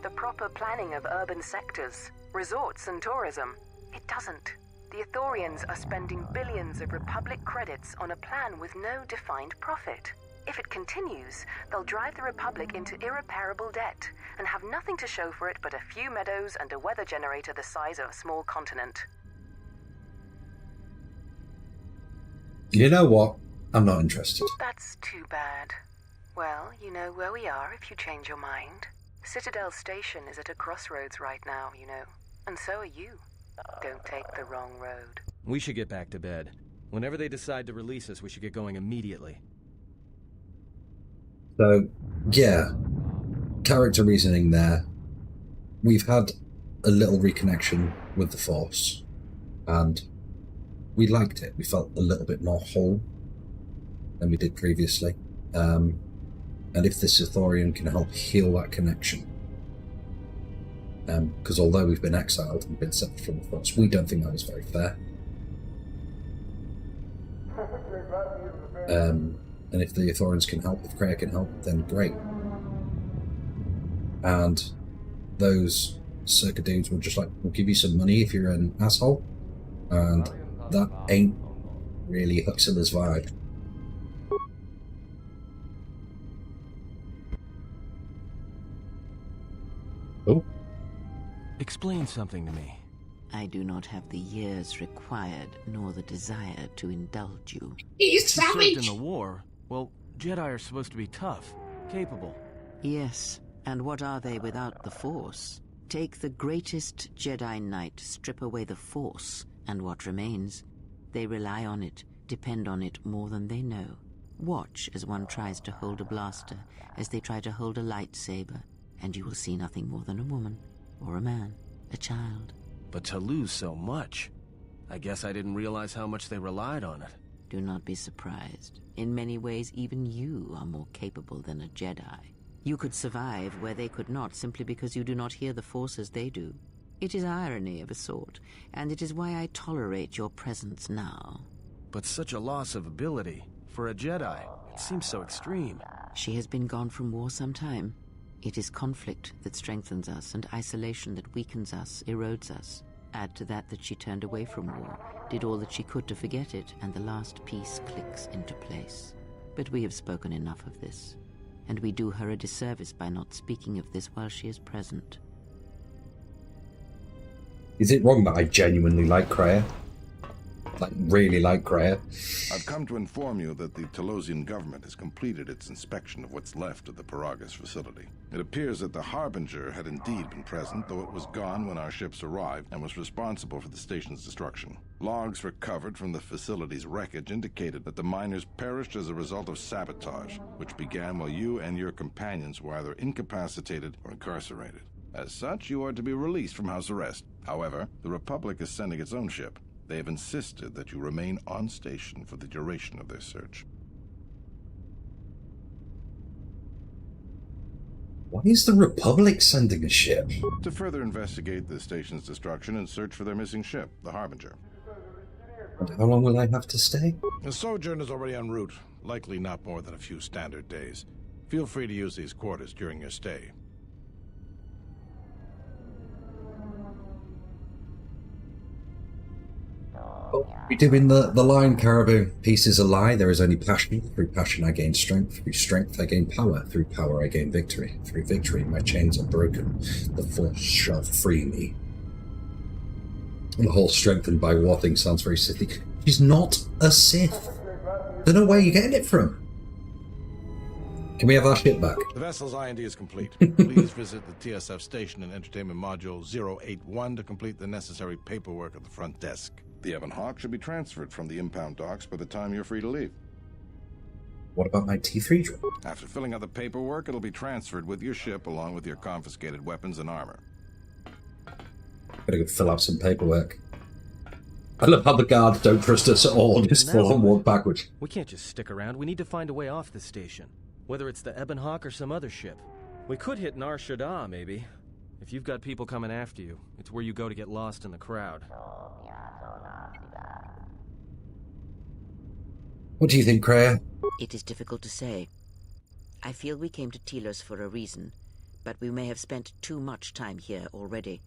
The proper planning of urban sectors, resorts and tourism? It doesn't. The Ithorians are spending billions of Republic credits on a plan with no defined profit. If it continues, they'll drive the Republic into irreparable debt and have nothing to show for it but a few meadows and a weather generator the size of a small continent. You know what? I'm not interested. That's too bad. Well, you know where we are if you change your mind. Citadel Station is at a crossroads right now, you know. And so are you. Don't take the wrong road. We should get back to bed. Whenever they decide to release us, we should get going immediately. So, yeah, character reasoning there. We've had a little reconnection with the Force, and we liked it. We felt a little bit more whole than we did previously. And if this Ithorian can help heal that connection, because although we've been exiled and been separate from the Force, we don't think that was very fair. And if the Ithorians can help, if Kreia can help, then great. And those Circa dudes were just like, we'll give you some money if you're an asshole. And that ain't really Huxley's vibe. Oh. Explain something to me. I do not have the years required, nor the desire to indulge you. He's savage! In the war? Well, Jedi are supposed to be tough, capable. Yes, and what are they without the Force? Take the greatest Jedi Knight, strip away the Force, and what remains? They rely on it, depend on it more than they know. Watch as one tries to hold a blaster, as they try to hold a lightsaber, and you will see nothing more than a woman, or a man, a child. But to lose so much, I guess I didn't realize how much they relied on it. Do not be surprised. In many ways, even you are more capable than a Jedi. You could survive where they could not, simply because you do not hear the Force as they do. It is irony of a sort, and it is why I tolerate your presence now. But such a loss of ability, for a Jedi, it seems so extreme. She has been gone from war some time. It is conflict that strengthens us, and isolation that weakens us, erodes us. Add to that she turned away from war, did all that she could to forget it, and the last piece clicks into place. But we have spoken enough of this, and we do her a disservice by not speaking of this while she is present. Is it wrong that I genuinely like Kreia? Like, really like Kreia? I've come to inform you that the Telosian government has completed its inspection of what's left of the Paragus facility. It appears that the Harbinger had indeed been present, though it was gone when our ships arrived and was responsible for the station's destruction. Logs recovered from the facility's wreckage indicated that the miners perished as a result of sabotage, which began while you and your companions were either incapacitated or incarcerated. As such, you are to be released from house arrest. However, the Republic is sending its own ship. They have insisted that you remain on station for the duration of their search. Why is the Republic sending a ship? To further investigate the station's destruction and search for their missing ship, the Harbinger. And how long will I have to stay? The sojourn is already en route, likely not more than a few standard days. Feel free to use these quarters during your stay. We do in the line, Caribou. Peace is a lie, there is only passion. Through passion I gain strength. Through strength I gain power. Through power I gain victory. Through victory my chains are broken. The Force shall free me. And the whole strengthened by war thing sounds very Sithy. She's not a Sith. Don't know where you're getting it from. Can we have our ship back? The vessel's IND is complete. Please visit the TSF station and entertainment module 081 to complete the necessary paperwork at the front desk. The Ebon Hawk should be transferred from the impound docks by the time you're free to leave. What about my T3 drone? After filling out the paperwork, it'll be transferred with your ship along with your confiscated weapons and armor. Gotta go fill out some paperwork. I love how the guards don't trust us at all, just fall and walk backwards. We can't just stick around. We need to find a way off this station. Whether it's the Ebon Hawk or some other ship. We could hit Nar Shaddaa, maybe. If you've got people coming after you, it's where you go to get lost in the crowd. What do you think, Kreia? It is difficult to say. I feel we came to Telos for a reason, but we may have spent too much time here already.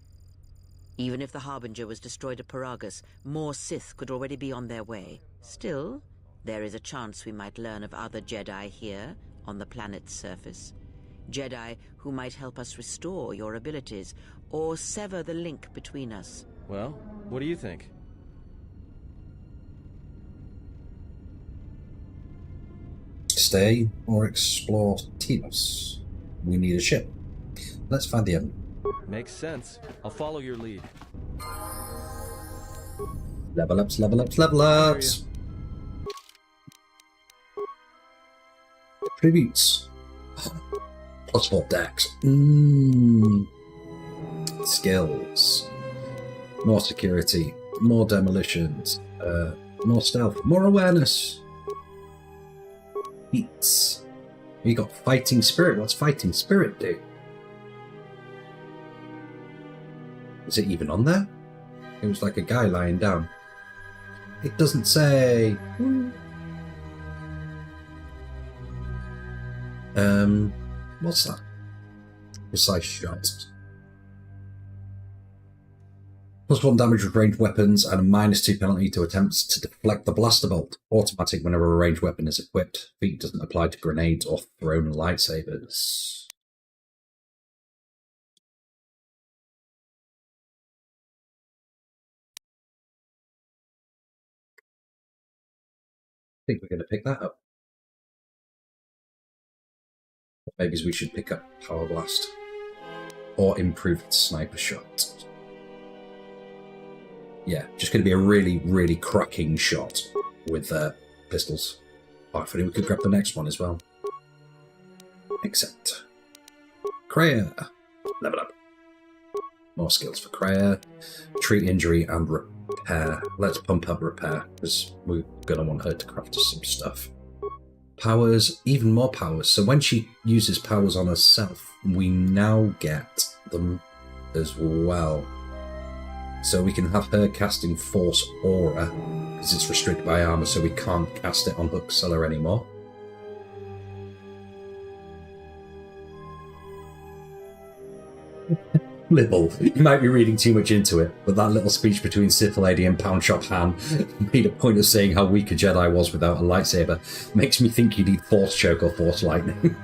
Even if the Harbinger was destroyed at Paragus, more Sith could already be on their way. Still, there is a chance we might learn of other Jedi here, on the planet's surface. Jedi who might help us restore your abilities, or sever the link between us. Well, what do you think? Stay or explore Telos? We need a ship. Let's find the Ebon. Makes sense. I'll follow your lead. Level ups, level ups, level ups! Tributes. +4 dex. Skills. More security. More demolitions. More stealth. More awareness. Feats. You got fighting spirit. What's fighting spirit do? Is it even on there? It was like a guy lying down. It doesn't say. What's that? Precise shot. +1 damage with ranged weapons and a -2 penalty to attempts to deflect the blaster bolt. Automatic whenever a ranged weapon is equipped. Feat doesn't apply to grenades or thrown lightsabers. I think we're going to pick that up. Maybe we should pick up Power Blast or Improved Sniper Shot. Yeah, just going to be a really, really cracking shot with pistols. Oh, I think we could grab the next one as well. Except Kreia. Level up. More skills for Kreia. Treat injury and repair. Let's pump up repair because we're going to want her to craft us some stuff. Powers, even more powers. So when she uses powers on herself, we now get them as well. So we can have her casting Force Aura, because it's restricted by armor, so we can't cast it on Huxilla anymore. Little. You might be reading too much into it, but that little speech between Sith Lady and Pound Shop Han made a point of saying how weak a Jedi was without a lightsaber. Makes me think you need Force Choke or Force Lightning.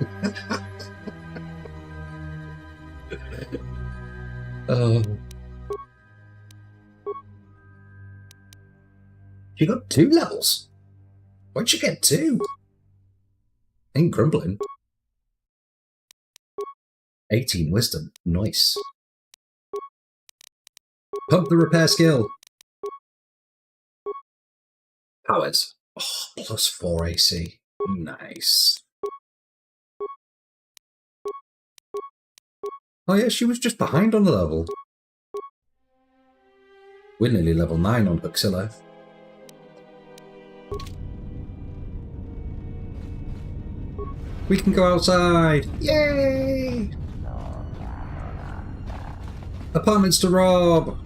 Oh. She got 2 levels. Why'd she get 2? Ain't grumbling. 18 wisdom. Nice. Pump the repair skill. Powers. Oh, +4 AC. Nice. Oh yeah, she was just behind on the level. We're nearly level 9 on Huxilla. We can go outside! Yay! Apartments to rob!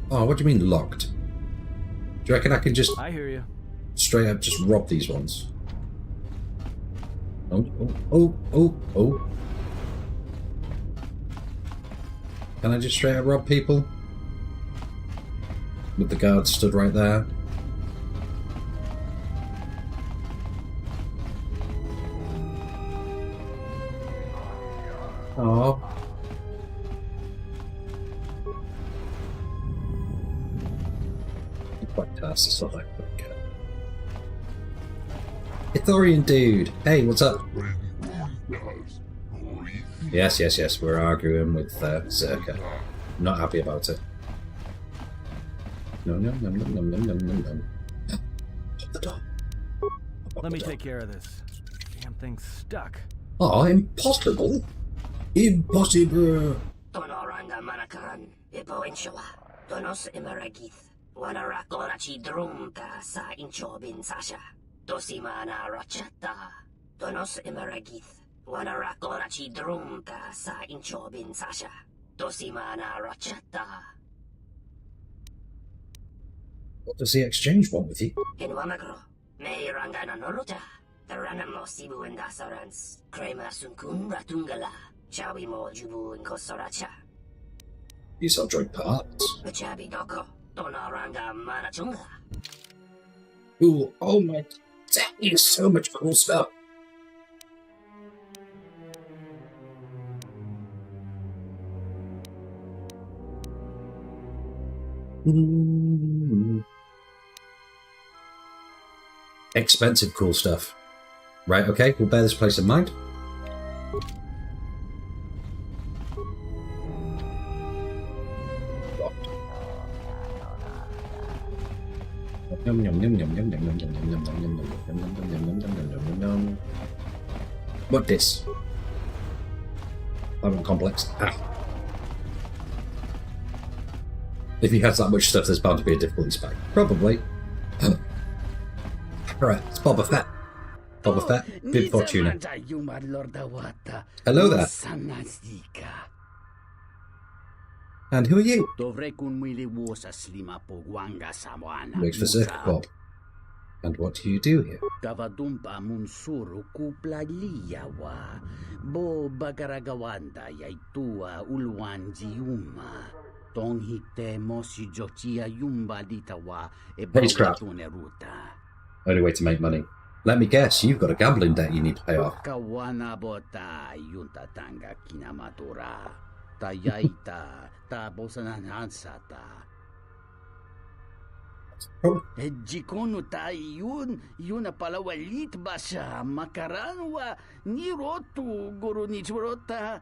Oh, what do you mean locked? Do you reckon I can just... I hear you. Straight up just rob these ones? Oh, oh, oh, oh, oh. Can I just straight up rob people? With the guards stood right there. Oh. Quite fast, it's not that quick. Ithorian dude! Hey, what's up? Yes, yes, yes, we're arguing with Zerka. Not happy about it. No, no, no, no, no, no, no, no, no. Shut the door. Let me take care of this. Damn thing's stuck. Oh, impossible! Impossible! Tonoranga Manakan, Ipo Inshawa, Donos Imaragith, Wanara Korachi Drumka sa Inchobin Sasha, Dosimana Rachata, Donos Imaragith, Wanara Korachi Drumka sa Inchobin Sasha, Dosimana Rachata. What does the exchange want with you? In Wamagro, May Rangana Noruta, the Ranamo Sibu and Dasarans, Krema Sunkun Ratungala. Chawi mo jubu in Kosoracha. These are joint parts. Chabi doko, Donaranga Manachunga. Ooh, oh my, that is so much cool stuff. Expensive cool stuff. Right, okay, we'll bear this place in mind. What this? That one complex. Ah. If he has that much stuff, there's bound to be a difficulty spike. Probably. Alright, it's Boba Fett. Boba Fett, Bib Fortuna. Hello there. And who are you? Works for Circuit Corp. And what do you do here? Kavadumpa munsuru kuplaliyawa. Bo bagaragawanda yaitua ulwanjiuma. Tonghite mosi jochia yumba litawa Spacecraft. Only way to make money. Let me guess, you've got a gambling debt you need to pay off. Kawana bota yunta tanga kinamatura. Tayaita ta bosananansata. Jikono ta yun pala walit basa makaranwa ni rotu guru nichurota.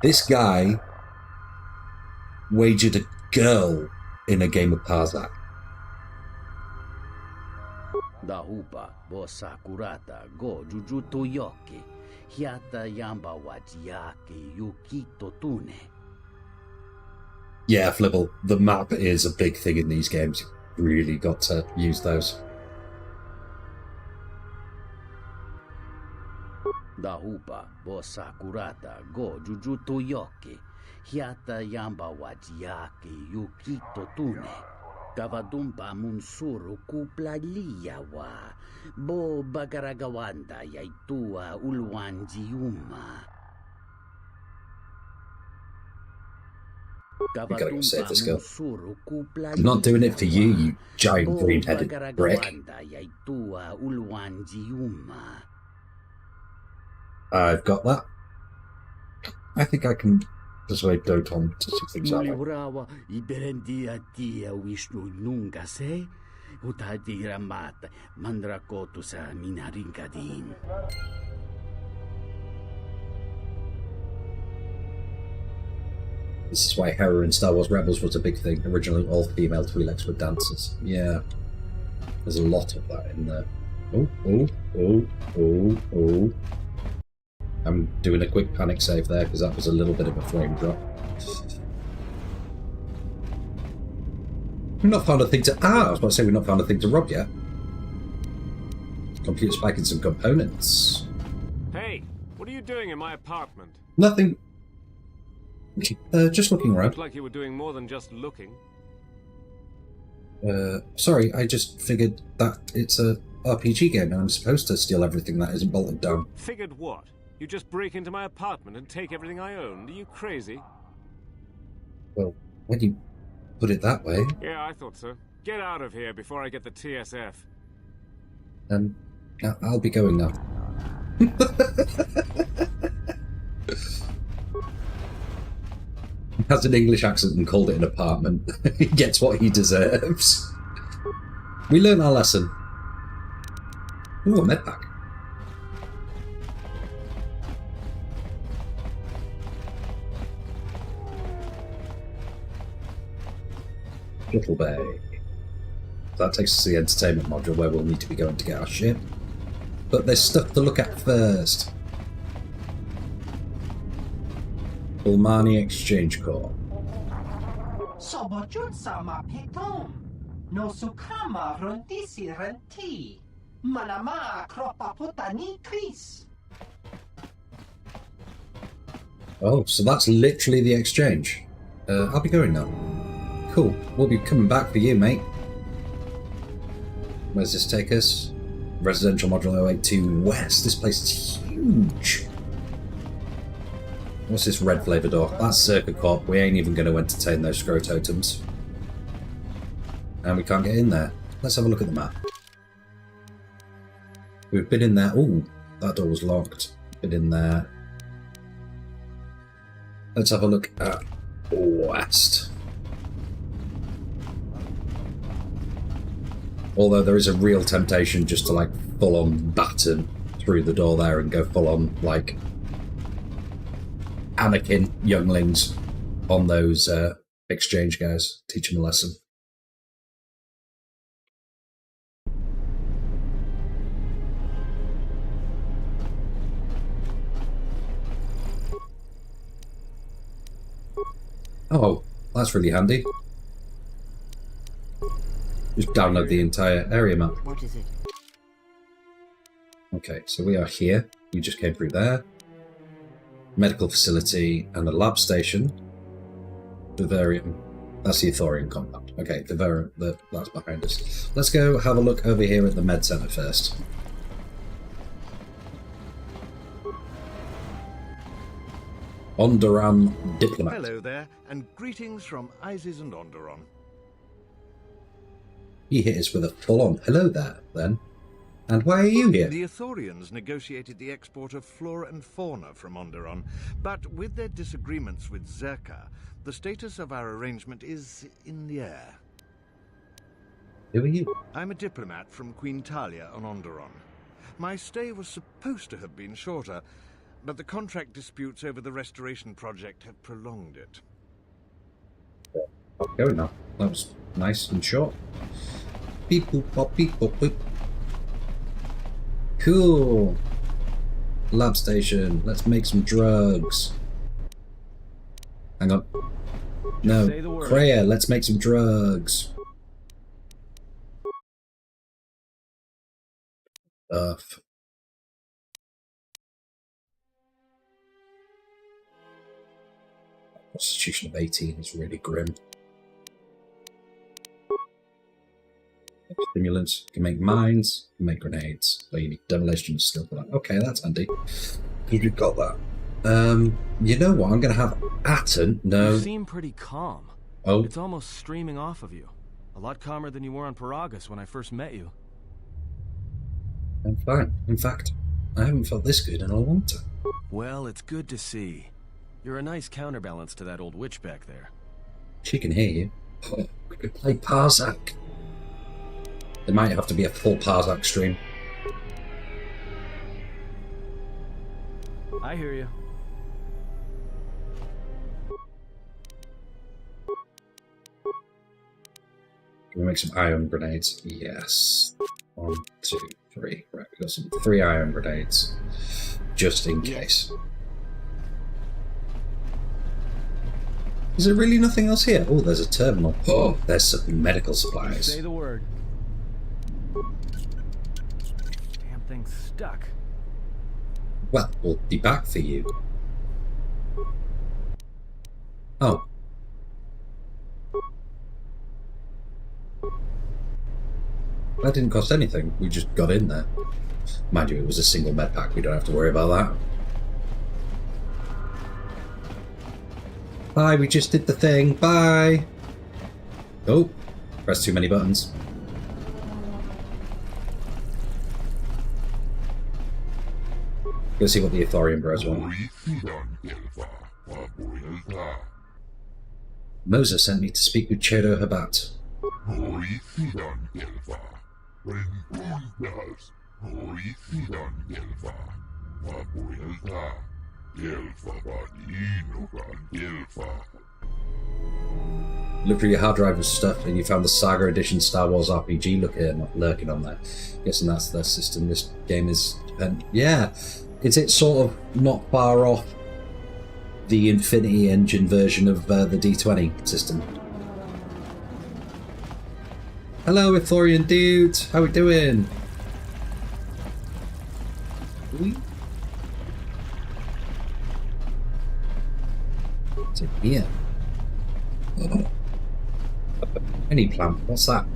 This guy wagered a girl in a game of Parzak. Dahupa bosa kurata go jujuto yoke hiata yamba wajiake yukito tune. Yeah, Flibble, the map is a big thing in these games. You've really got to use those. Dahupa bosa kurata go jujuto yoke hiata yamba wajiake yukito tune. Kavadumpa munsuru kuplaliyawa. Bo bagaragawanda yaitua ulwanjiuma. We gotta go save this girl. I'm not doing it for you, you giant green-headed brick. I've got that. I think I can persuade Doton to do things that way. This is why Hera in Star Wars Rebels was a big thing. Originally, all female Twi'leks were dancers. Yeah. There's a lot of that in there. Oh. I'm doing a quick panic save there because that was a little bit of a frame drop. We've not found a thing to... I was about to say we've not found a thing to rob yet. Computer spiking some components. Hey, what are you doing in my apartment? Nothing. Just looking around. Looks like you were doing more than just looking. Sorry, I just figured that it's a RPG game and I'm supposed to steal everything that isn't bolted down. Figured what? You just break into my apartment and take everything I own? Are you crazy? Well, when you put it that way... Yeah, I thought so. Get out of here before I get the TSF. I'll be going now. He has an English accent and called it an apartment. He gets what he deserves. We learned our lesson. Ooh, a med pack. Little Bay. That takes us to the entertainment module where we'll need to be going to get our ship. But there's stuff to look at first. Ulmani Exchange Corps. Sobojun sama petom. No sukama rondisi renti. Manama kropaputani tris. Oh, so that's literally the exchange. I'll be going now. Cool. We'll be coming back for you, mate. Where's this take us? Residential Module 082 West. This place is huge. What's this red flavor door? That's Circuit Corp. We ain't even going to entertain those scrototems. And we can't get in there. Let's have a look at the map. We've been in there. Ooh, that door was locked. Been in there. Let's have a look at West. Although there is a real temptation just to like full on batten through the door there and go full on like Anakin younglings on those Exchange, guys. Teach him a lesson. Oh, that's really handy. Just download the entire area map. What is it? Okay, so we are here. We just came through there. Medical facility and the lab station. Vivarium. That's the Ithorian compound. Okay, Vivarium, that's behind us. Let's go have a look over here at the med center first. Onderan Diplomat. Hello there, and greetings from Isis and Onderon. He hit us with a full-on hello there, then. And why are you here? The Ithorians negotiated the export of flora and fauna from Onderon, but with their disagreements with Zerka, the status of our arrangement is in the air. Who are you? I'm a diplomat from Queen Talia on Onderon. My stay was supposed to have been shorter, but the contract disputes over the restoration project have prolonged it. Going now. That was nice and short. Beep boop bop beep boop boop. Cool. Lab station. Let's make some drugs. Hang on. No. Freya, let's make some drugs. Constitution of 18 is really grim. Stimulants, can make mines, can make grenades. So you need demolition skill for that. Okay, that's handy. You've got that. You know what? I'm gonna have Atten. No. You seem pretty calm. Oh. It's almost streaming off of you. A lot calmer than you were on Paragus when I first met you. I'm fine. In fact, I haven't felt this good in a long time. Well, it's good to see. You're a nice counterbalance to that old witch back there. She can hear you. Oh, we could play Parzak. There might have to be a full Parzak stream. I hear you. Can we make some ion grenades? Yes. 1, 2, 3. Right, we've got some 3 ion grenades. Just in case. Is there really nothing else here? Oh, there's a terminal. Oh, there's some medical supplies. Say the word. Damn thing's stuck. Well, we'll be back for you. Oh. That didn't cost anything. We just got in there. Mind you, it was a single med pack. We don't have to worry about that. Bye, we just did the thing. Bye. Oh, press too many buttons. Go see what the Ithorian bros want. Moses sent me to speak with Chedo Habat. Look through your hard drive and stuff, and you found the Saga Edition Star Wars RPG lurking on there. Guessing that's their system. This game is, and yeah, it's sort of not far off the Infinity Engine version of the D20 system. Hello, Ithorian dude. How we doing? What's in here? Oh. A bacani plant. What's that?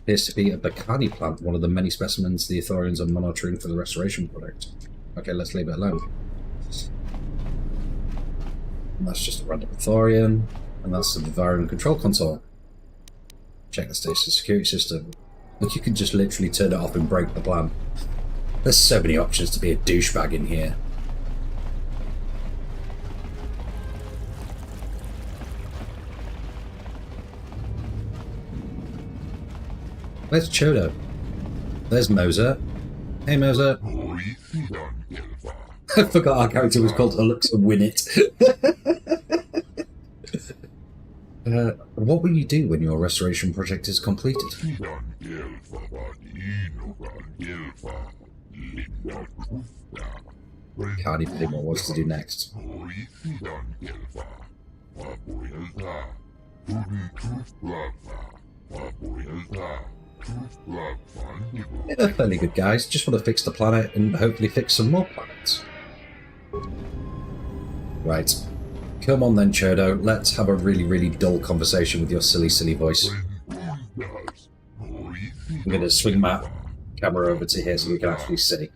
Appears to be a bacani plant, one of the many specimens the Ithorians are monitoring for the restoration project. Okay, let's leave it alone. And that's just a random Ithorian, and that's the Vivarium control console. Check the station security system. Look, you can just literally turn it off and break the plan. There's so many options to be a douchebag in here. Where's Chodo? There's Moser. Hey, Moser. I forgot our character was called Ulux and Winnet. What will you do when your restoration project is completed? Can't even think what wants to do next. Yeah, they're fairly good guys. Just want to fix the planet and hopefully fix some more planets. Right. Come on then, Chodo. Let's have a really, really dull conversation with your silly, silly voice. I'm going to swing my camera over to here so we can actually see.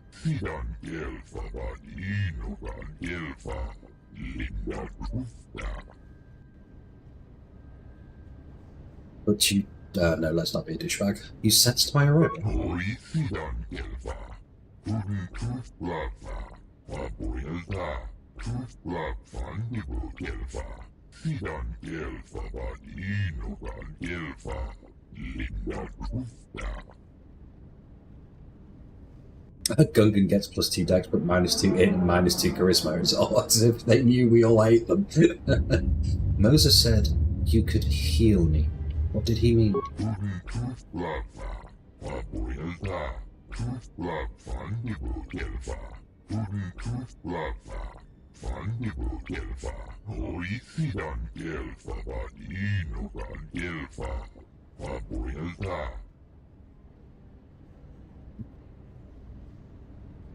But you... no, let's not be a douchebag. You sensed my arrival. Gungan gets +2 dex, but -2 int and -2 charisma. It's all as if they knew we all hate them. Moses said, you could heal me. What did he mean?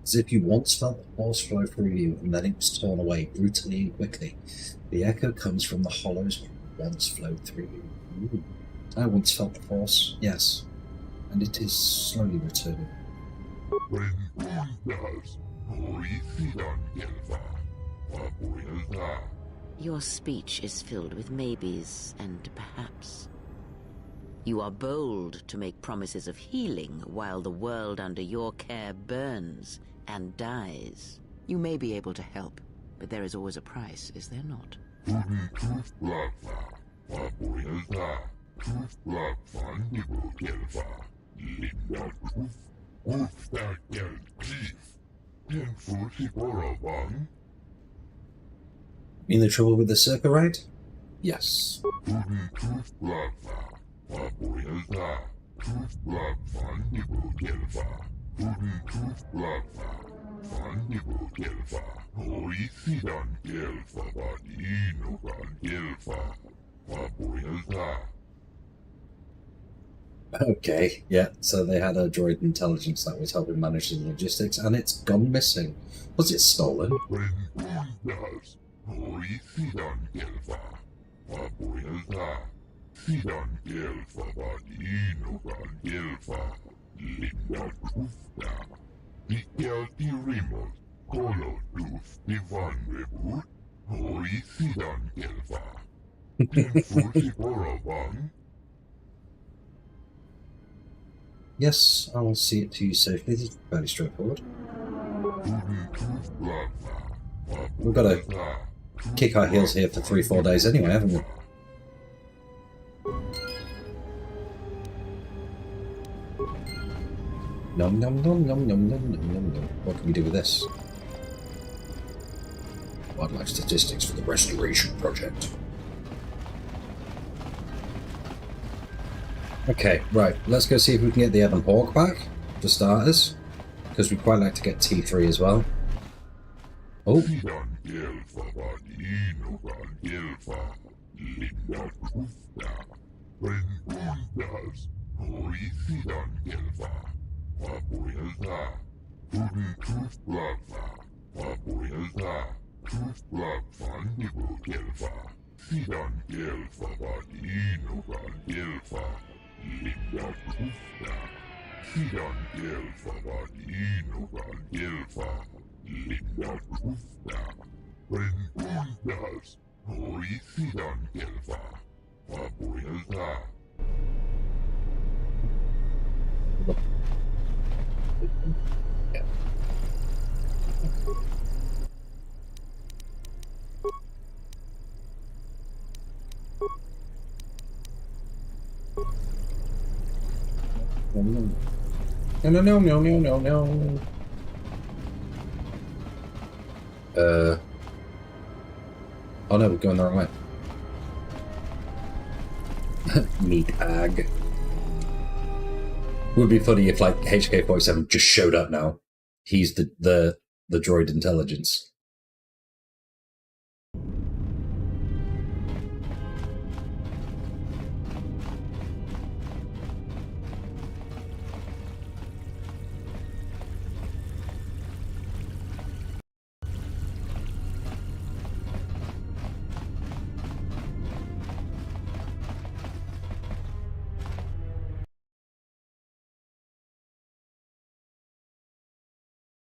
As if you once felt the force flow through you, and then it was torn away brutally and quickly. The echo comes from the hollows once flowed through you. Ooh. I once felt the force, yes, and it is slowly returning. Your speech is filled with maybes and perhaps. You are bold to make promises of healing while the world under your care burns and dies. You may be able to help, but there is always a price, is there not? In the trouble with the circa ride? Yes. Okay, yeah, so they had a droid intelligence that was helping manage the logistics, and it's gone missing. Was it stolen? Yes, I will see it to you safely. This is fairly straightforward. We've got to kick our heels here for 3-4 days anyway, haven't we? Nom nom nom nom nom nom nom nom nom. What can we do with this? Wildlife statistics for the restoration project. Okay, right, let's go see if we can get the Evan Hawk back, for starters, because we'd quite like to get T3 as well. Oh. No. Oh no, we're going the wrong way. Meat ag. Would be funny if like HK-47 just showed up now. He's the droid intelligence.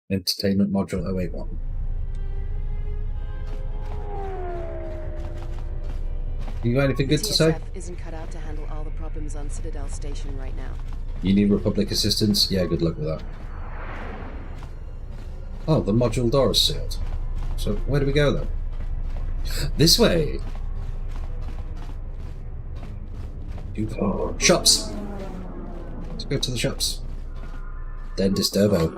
Entertainment Module 081. You got anything good to say? TSF isn't cut out to handle all the problems on Citadel Station right now. You need Republic assistance? Yeah, good luck with that. Oh, the module door is sealed. So where do we go then? This way! Shops! Let's go to the shops. Dentist Turbo.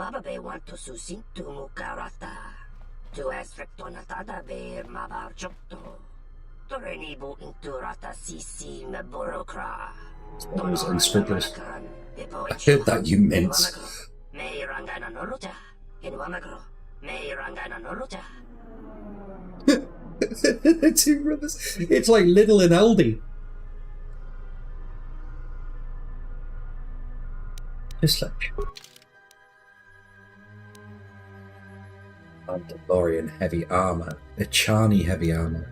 That was unscrupulous. I heard that, you mince. Two brothers. It's like Little and Aldi. Just like Mandalorian heavy armor. Echani heavy armor.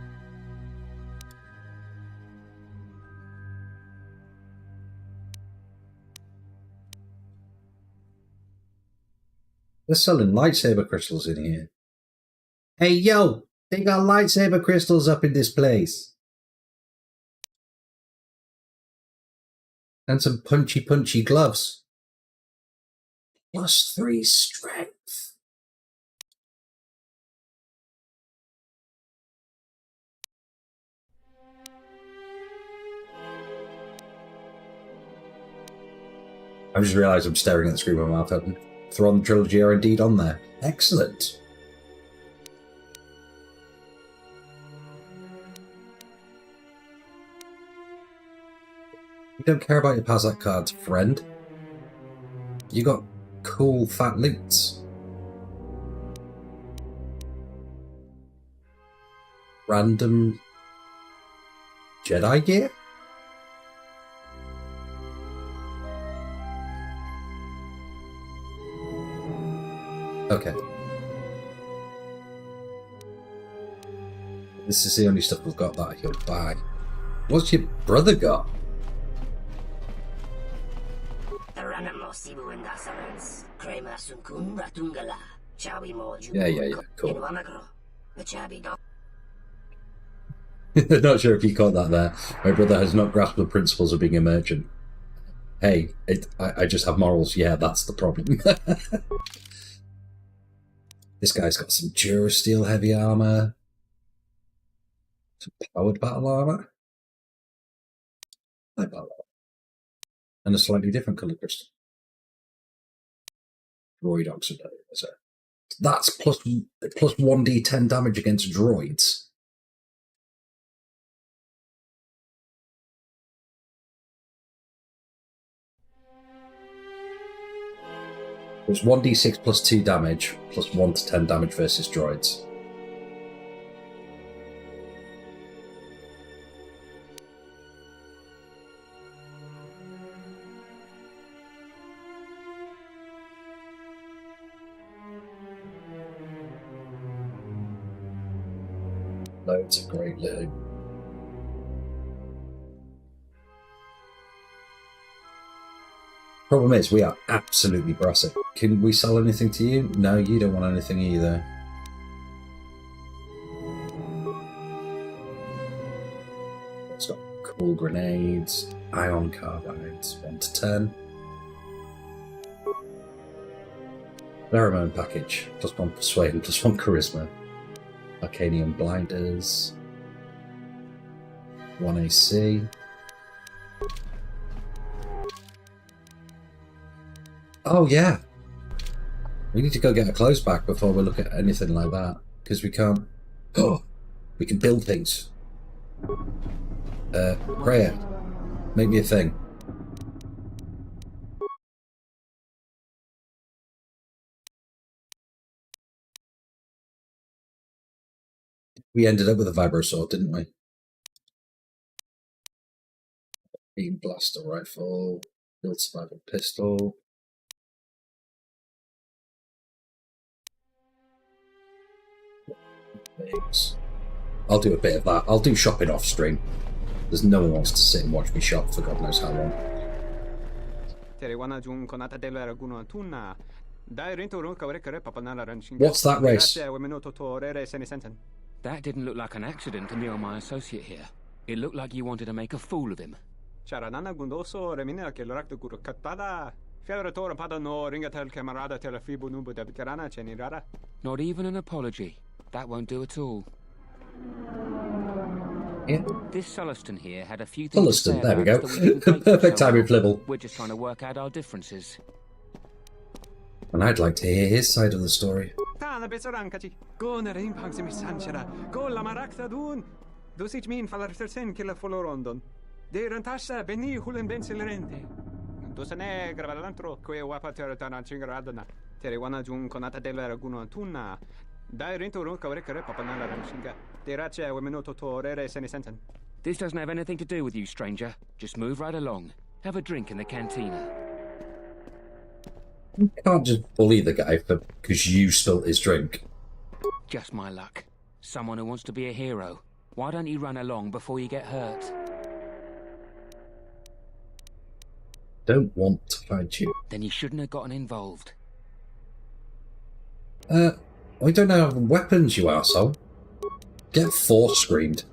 They're selling lightsaber crystals in here. Hey, yo! They got lightsaber crystals up in this place. And some punchy gloves. +3 strength. I just realised I'm staring at the screen with my mouth open. Thrawn trilogy are indeed on there. Excellent. You don't care about your Pazak cards, friend. You got cool fat loots. Random Jedi gear? Okay. This is the only stuff we've got that he'll buy. What's your brother got? Yeah, cool. Not sure if you caught that there. My brother has not grasped the principles of being a merchant. Hey, I just have morals. Yeah, that's the problem. This guy's got some Durasteel heavy armor. Some powered battle armor. Light battle armor. And a slightly different colour crystal. Droid oxidizer. That's plus 1d10 damage against droids. It's 1d6 plus 2 damage, plus 1 to 10 damage versus droids. Loads of great loot. Problem is, we are absolutely brassy. Can we sell anything to you? No, you don't want anything either. It's got cool grenades, ion carbides, 1 to 10. Pheromone package, +1 persuasion, +1 charisma. Arcanium blinders, 1 AC. Oh yeah, we need to go get our clothes back before we look at anything like that, because we can't. Oh, we can build things. Rhea, Make me a thing. We ended up with a vibro sword, didn't we? Beam blaster rifle, field survival pistol. Things. I'll do a bit of that. I'll do shopping off stream. There's no one wants to sit and watch me shop for God knows how long. What's that race? That didn't look like an accident to me or my associate here. It looked like you wanted to make a fool of him. Not even an apology. That won't do at all. Yeah. This Sulluston here had a few things to say there we about go. us that we didn't take Perfect so time well. with Flibble. We're just trying to work out our differences. And I'd like to hear his side of the story. This doesn't have anything to do with you, stranger. Just move right along. Have a drink in the cantina. You can't just bully the guy because you spilt his drink. Just my luck. Someone who wants to be a hero. Why don't you run along before you get hurt? Don't want to fight you. Then you shouldn't have gotten involved. We don't have weapons, you arsehole. Get force screamed.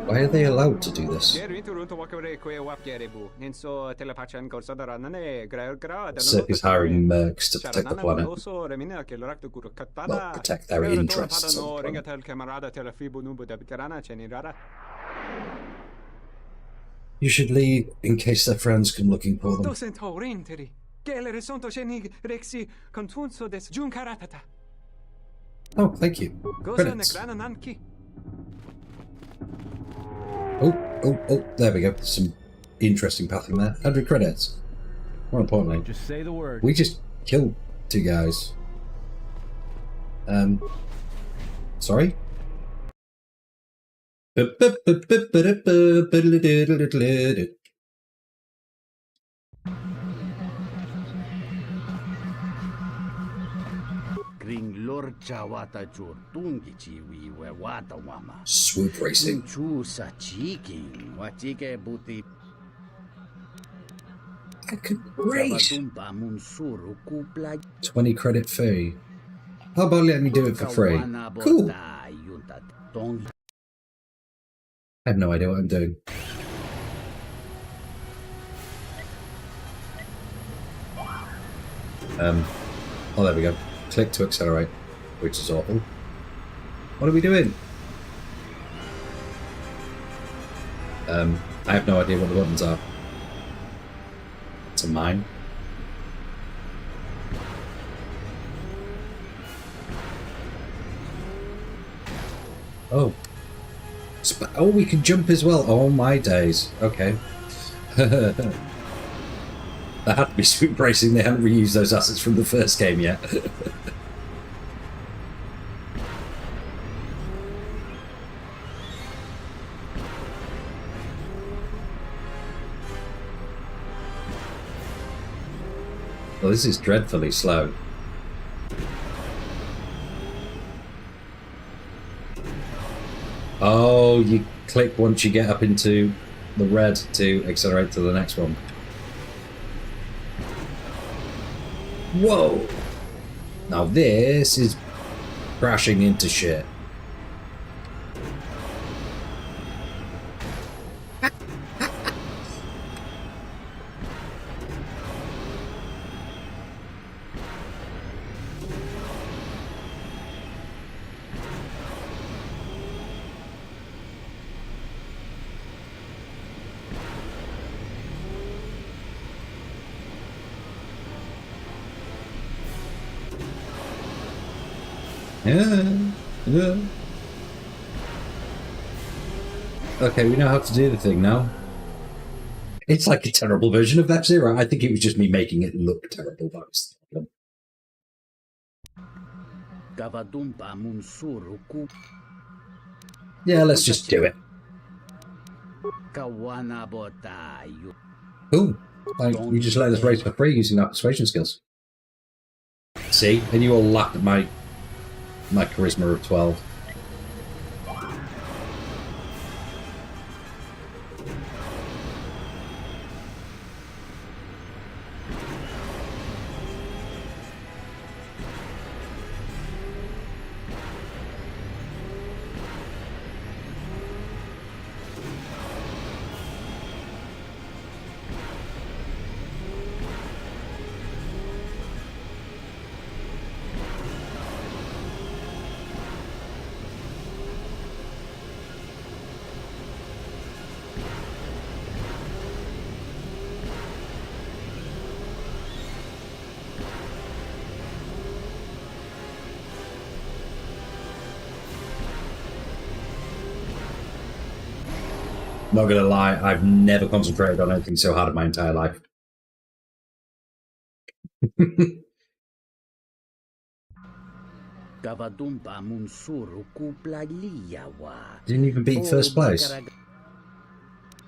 Why are they allowed to do this? Cirque is hiring mercs to protect the planet. Well, protect their interests. You should leave in case their friends come looking for them. Oh, thank you. Credits. Oh, there we go. Some interesting pathing there. 100 credits. More importantly, Just say the word. we just killed 2 guys. Sorry? Swoop racing. 20 credit fee. How about letting me do it for free? Cool. I have no idea what I'm doing. Oh, there we go. Click to accelerate, which is awful. What are we doing? I have no idea what the buttons are. It's a mine. Oh. Oh, we can jump as well. Oh my days. Okay. That had to be swoop racing. They haven't reused those assets from the first game yet. Well, this is dreadfully slow. Oh, you click once you get up into the red to accelerate to the next one. Whoa! Now this is crashing into shit. Yeah. Okay, we know how to do the thing now. It's like a terrible version of F-Zero. I think it was just me making it look terrible. That was the problem. Yeah, let's just do it. Cool. Like, you just let us race for free using our persuasion skills. See? And you all laughed at my charisma of 12. Not gonna lie, I've never concentrated on anything so hard in my entire life. Didn't even beat first place.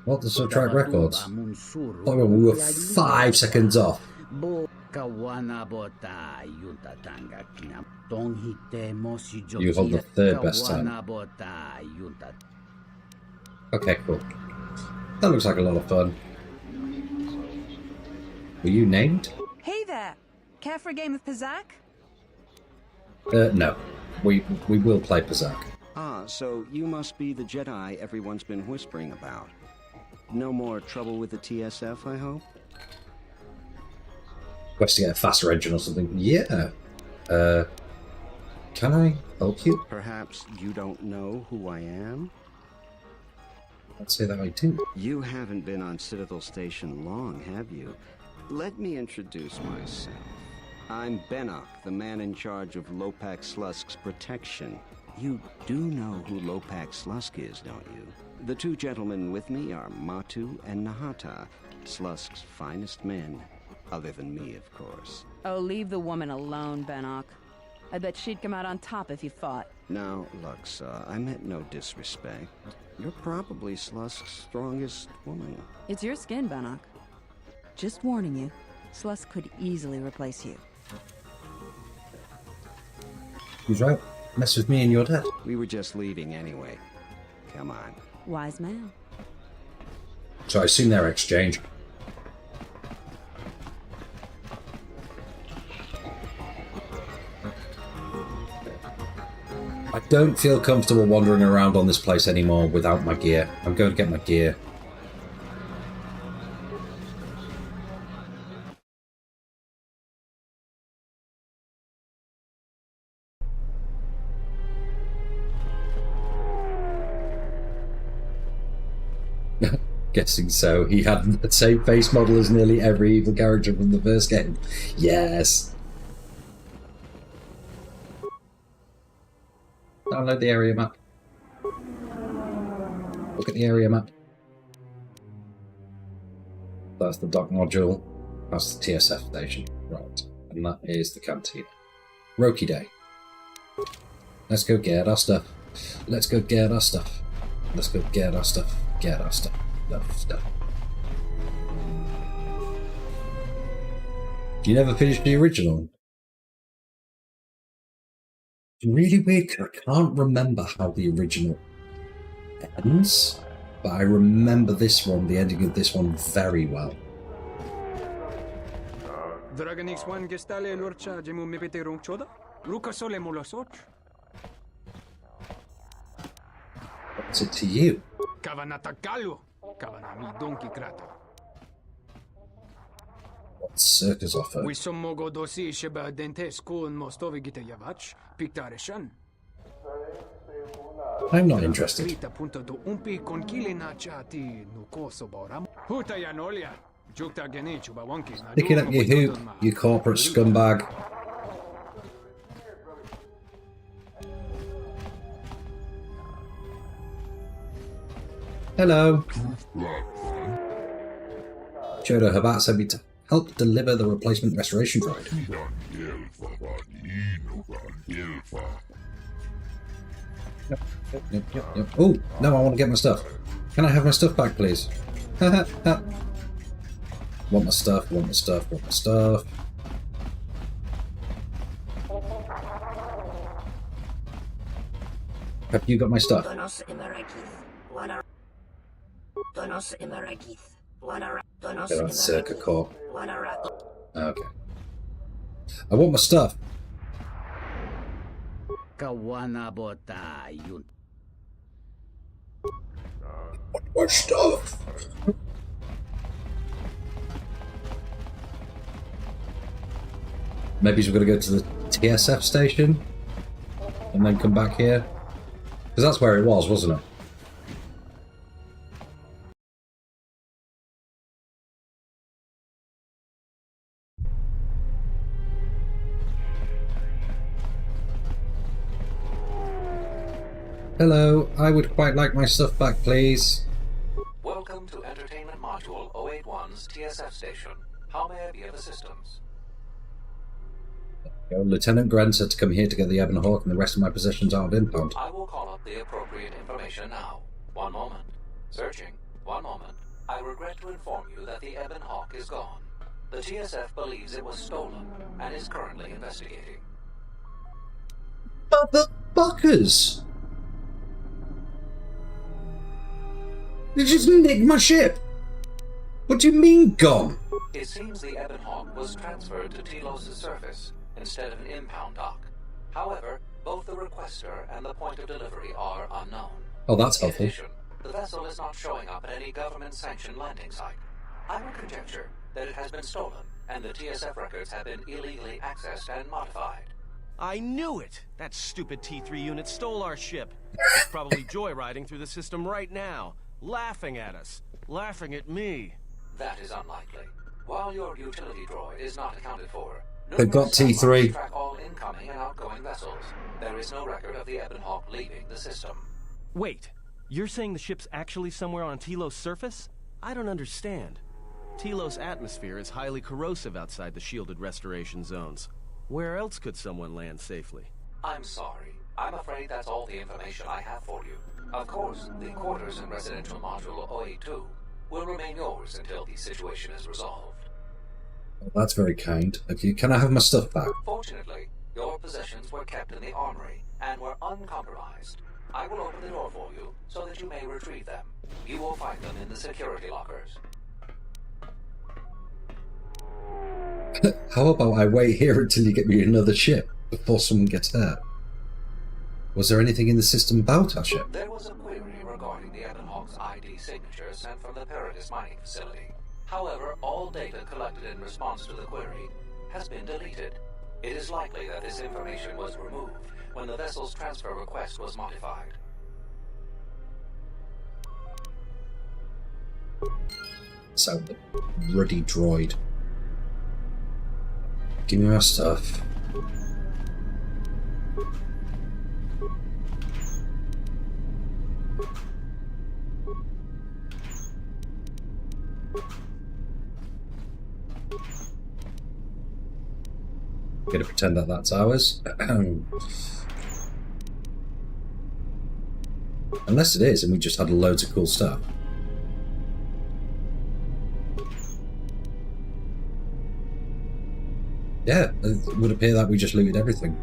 What the track records? Oh, we were 5 seconds off. You hold the third best time. Okay, cool. That looks like a lot of fun. Were you named? Hey there! Care for a game of Pizzac? No. We will play Pizzac. Ah, so you must be the Jedi everyone's been whispering about. No more trouble with the TSF, I hope? Quest to get a faster engine or something. Yeah. Can I help you? Perhaps you don't know who I am? I'd say that I do. You haven't been on Citadel Station long, have you? Let me introduce myself. I'm Bennock, the man in charge of Lopak Slusk's protection. You do know who Lopak Slusk is, don't you? The two gentlemen with me are Matu and Nahata, Slusk's finest men. Other than me, of course. Oh, leave the woman alone, Bennock. I bet she'd come out on top if you fought. Now, Lux, I meant no disrespect. You're probably Slusk's strongest woman. It's your skin, Bennock. Just warning you, Slusk could easily replace you. He's right. Mess with me and you're dead. We were just leaving anyway. Come on. Wise man. So I assume they're exchanged. I don't feel comfortable wandering around on this place anymore without my gear. I'm going to get my gear. Guessing so. He had the same face model as nearly every evil character from the first game. Yes. Download the area map. Look at the area map. That's the dock module. That's the TSF station. Right. And that is the canteen. Roki Day. Let's go get our stuff. Let's go get our stuff. Let's go get our stuff. Get our stuff. Stuff. You never finished the original? It's really weird because I can't remember how the original ends, but I remember this one, the ending of this one, very well. Dragonix one gestale lorcha jemu mepete ronchoda? Ruka sole molosoch? What's it to you? Kavanata galo! Kavanami donkey krato. What Circa's offer? We some mogo dosi sheba dentes kun mostovi gita yavach, pictareshan. I'm not interested. Rita punto do umpi con kile na chati no koso boram. Huta yanolia. Jukta gene chuba wonki na. Picking up your hoop, you corporate scumbag. Hello. Jodo Habat sent me to help deliver the replacement restoration droid. Yep. Oh, no, I want to get my stuff. Can I have my stuff back, please? Want my stuff, want my stuff, want my stuff. Have you got my stuff? Okay, that's Circa Corp. Okay. I want my stuff. What stuff? Maybe we're going to go to the TSF station and then come back here. Because that's where it was, wasn't it? Hello, I would quite like my stuff back, please. Welcome to Entertainment Module 081's TSF station. How may I be of assistance? Lieutenant Grant said to come here to get the Ebon Hawk and the rest of my possessions out of impound. I will call up the appropriate information now. One moment. Searching. One moment. I regret to inform you that the Ebon Hawk is gone. The TSF believes it was stolen and is currently investigating. Motherfuckers! They just nicked my ship! What do you mean, gone? It seems the Ebon Hawk was transferred to Telos' surface instead of an impound dock. However, both the requester and the point of delivery are unknown. Oh, that's In helpful. addition, the vessel is not showing up at any government-sanctioned landing site. I would conjecture that it has been stolen, and the TSF records have been illegally accessed and modified. I knew it! That stupid T3 unit stole our ship. It's probably joyriding through the system right now, laughing at us, laughing at me. That is unlikely. While your utility droid is not accounted for, They've got T3. track all incoming and outgoing vessels. There is no record of the Ebon Hawk leaving the system. Wait, you're saying the ship's actually somewhere on Telos' surface? I don't understand. Telos' atmosphere is highly corrosive outside the shielded restoration zones. Where else could someone land safely? I'm sorry. I'm afraid that's all the information I have for you. Of course, the quarters in Residential Module 082 will remain yours until the situation is resolved. Oh, that's very kind. Okay, can I have my stuff back? Fortunately, your possessions were kept in the armory and were uncompromised. I will open the door for you so that you may retrieve them. You will find them in the security lockers. How about I wait here until you get me another ship before someone gets hurt? Was there anything in the system about our ship? There was a query regarding the Ebon Hawk's ID signature sent from the Paradis mining facility. However, all data collected in response to the query has been deleted. It is likely that this information was removed when the vessel's transfer request was modified. Sound the ruddy droid. Give me my stuff. Gonna pretend that that's ours. Unless it is, and we just had loads of cool stuff. Yeah, it would appear that we just looted everything.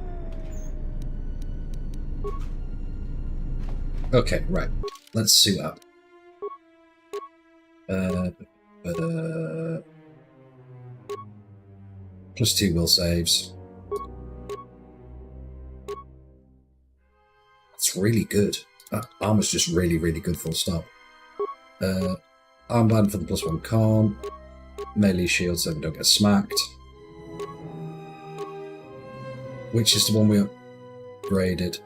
Okay, right. Let's suit up. +2 will saves. That's really good. That armor's just really, really good, full stop. Armband for the +1 con. Melee shield so we don't get smacked. Which is the one we upgraded?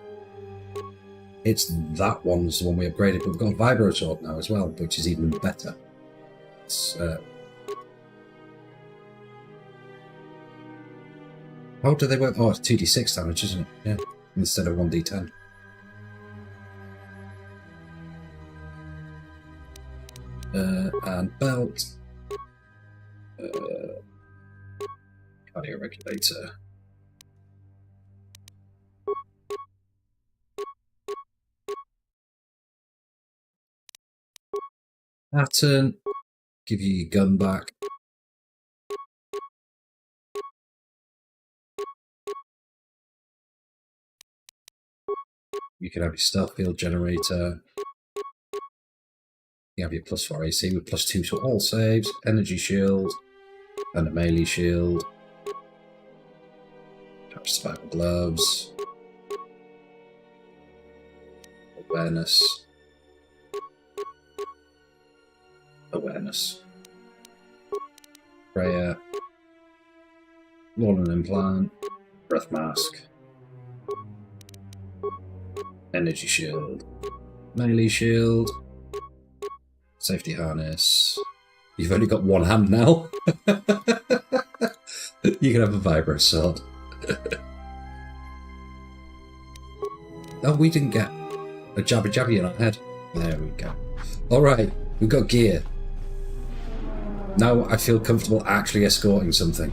It's that one's the one we upgraded, but we've got a vibro sword now as well, which is even better. It's, how do they work? Oh, it's 2d6 damage, isn't it? Yeah, instead of 1d10. And belt. Cardio regulator. Pattern. Give you your gun back. You can have your stealth field generator. You have your +4 AC with +2 to all saves, energy shield, and a melee shield. Survival gloves. Awareness. Awareness. Prayer. Wallen implant. Breath mask. Energy shield. Melee shield. Safety harness. You've only got one hand now. You can have a vibro sword. Oh, we didn't get a jabby jabby in our head. There we go. Alright, we've got gear. Now I feel comfortable actually escorting something.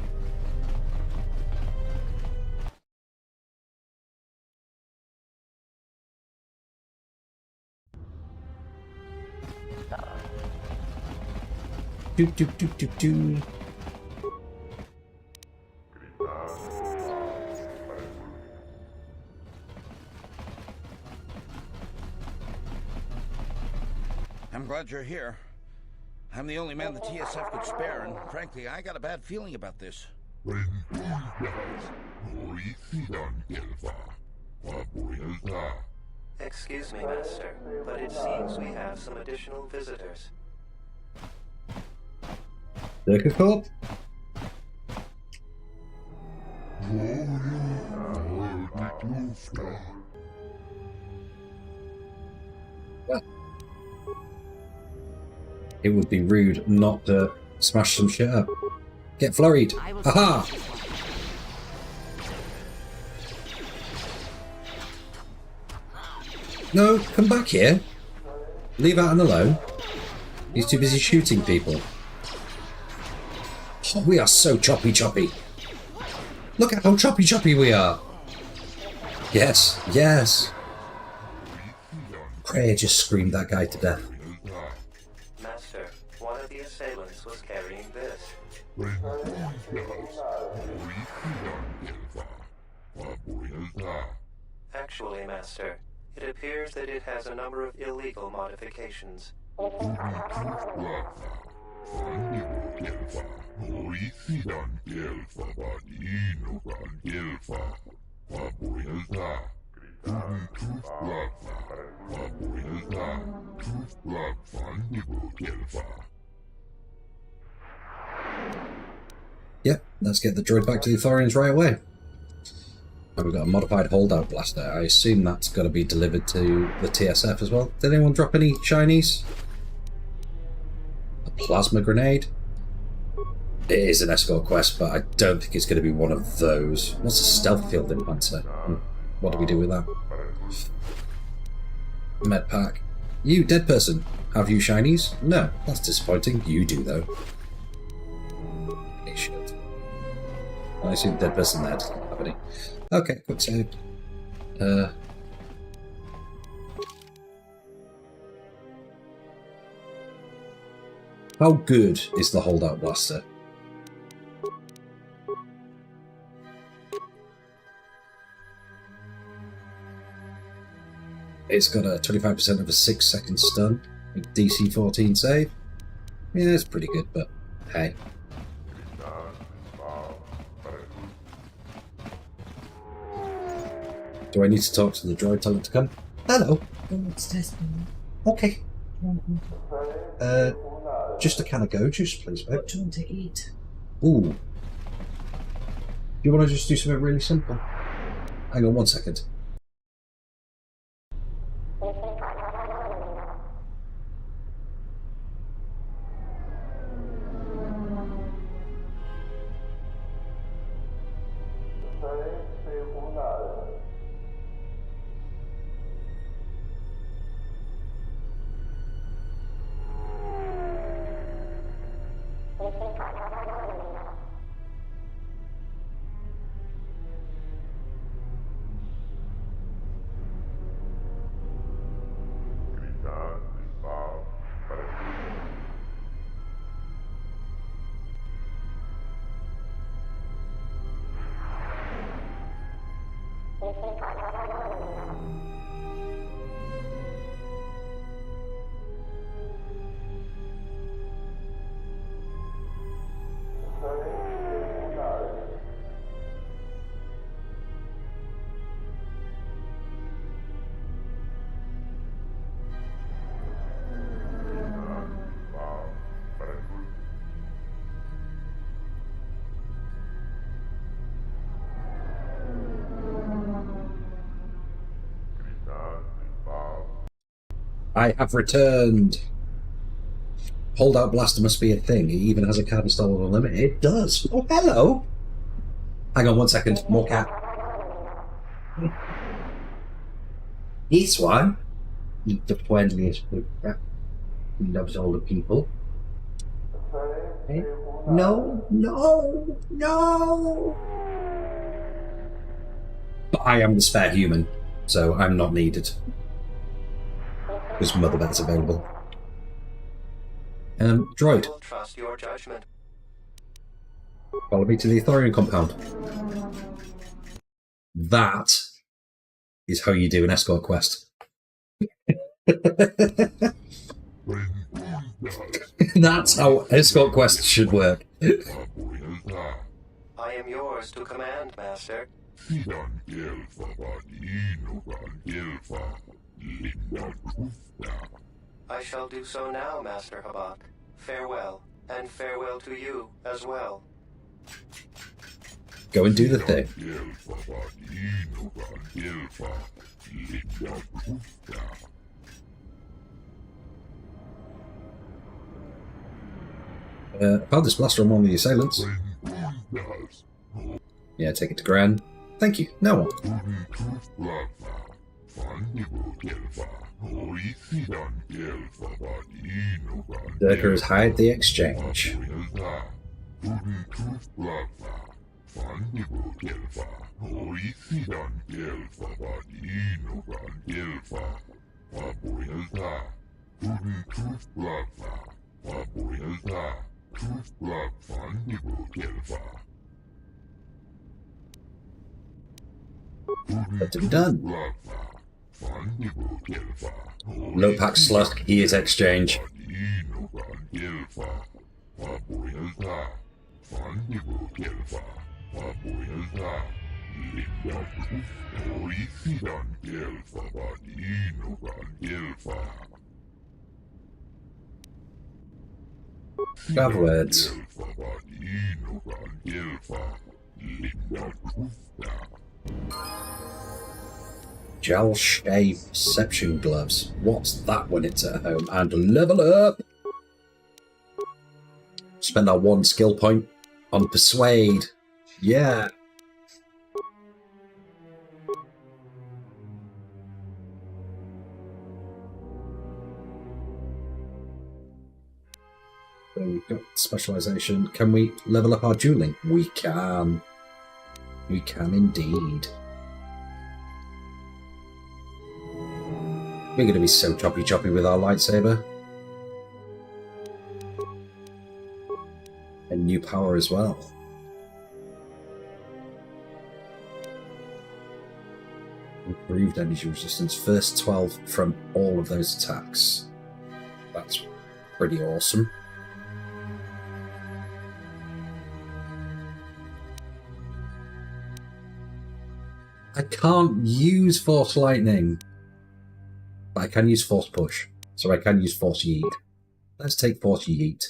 Do do do do do. I'm glad you're here. I'm the only man the TSF could spare, and frankly, I got a bad feeling about this. Excuse me, Master, but it seems we have some additional visitors. Corp? Well, it would be rude not to smash some shit up. Get flurried. Haha! No, come back here. Leave Atten alone. He's too busy shooting people. Oh, we are so choppy. Look at how choppy we are. Yes, yes. Cray just screamed that guy to death. Master, one of the assailants was carrying this. Actually, Master, it appears that it has a number of illegal modifications. Yep, let's get the droid back to the Thorians right away. And we've got a modified holdout blaster. I assume that's got to be delivered to the TSF as well. Did anyone drop any shinies? A plasma grenade? It is an escort quest, but I don't think it's going to be one of those. What's a stealth field implanter? What do we do with that? Med pack. You, dead person. Have you shinies? No, that's disappointing. You do, though. Hey, shit. I assume dead person there doesn't have any. Okay, quick save. How good is the holdout blaster? It's got a 25% of a 6-second stun, with DC 14 save. Yeah, it's pretty good, but hey. Do I need to talk to the droid? Tell it to come? Hello. Okay. Just a can of go juice, please, babe. What do you want to eat? Ooh. Do you want to just do something really simple? Hang on 1 second. I have returned. Holdout blaster must be a thing. It even has a card installed on limit. It does. Oh, hello. Hang on 1 second. More cat. This one. The friendliest cat. He loves older people. Eh? No, no, no. But I am the spare human, so I'm not needed. Because Mother Bed's available. Droid. I will trust your judgment. Follow me to the Aethorian compound. That is how you do an escort quest. That's how escort quests should work. I am yours to command, Master. I shall do so now, Master Habak. Farewell, and farewell to you as well. Go and do the thing. Found this blaster on one of the assailants. Yeah, take it to Gran. Thank you. Now what? Zerkers hide the exchange. That to be done. Lopac Slusk, he is exchange. Grab words. Gel Shave Perception Gloves. What's that when it's at home? And level up! Spend our 1 skill point on Persuade. Yeah. So we've got specialization. Can we level up our dueling? We can. We can indeed. We're going to be so choppy with our lightsaber. And new power as well. Improved energy resistance. First 12 from all of those attacks. That's pretty awesome. I can't use Force Lightning. But I can use Force Push. So I can use Force Yeet. Let's take Force Yeet.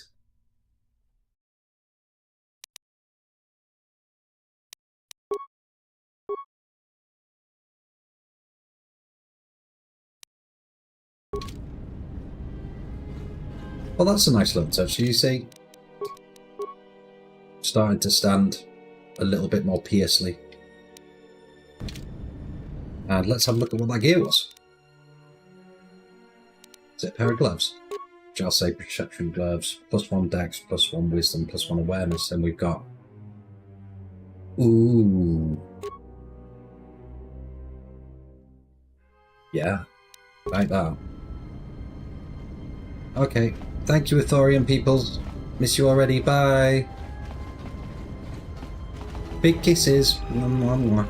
Well, that's a nice little touch. You see, starting to stand a little bit more piercely. And let's have a look at what that gear was. Is it a pair of gloves? Which I'll say protection gloves, +1 dex, +1 wisdom, +1 awareness, and we've got... Ooh. Yeah, like that. Okay, thank you, Ithorian peoples. Miss you already, bye. Big kisses. Mwah, mwah, mwah.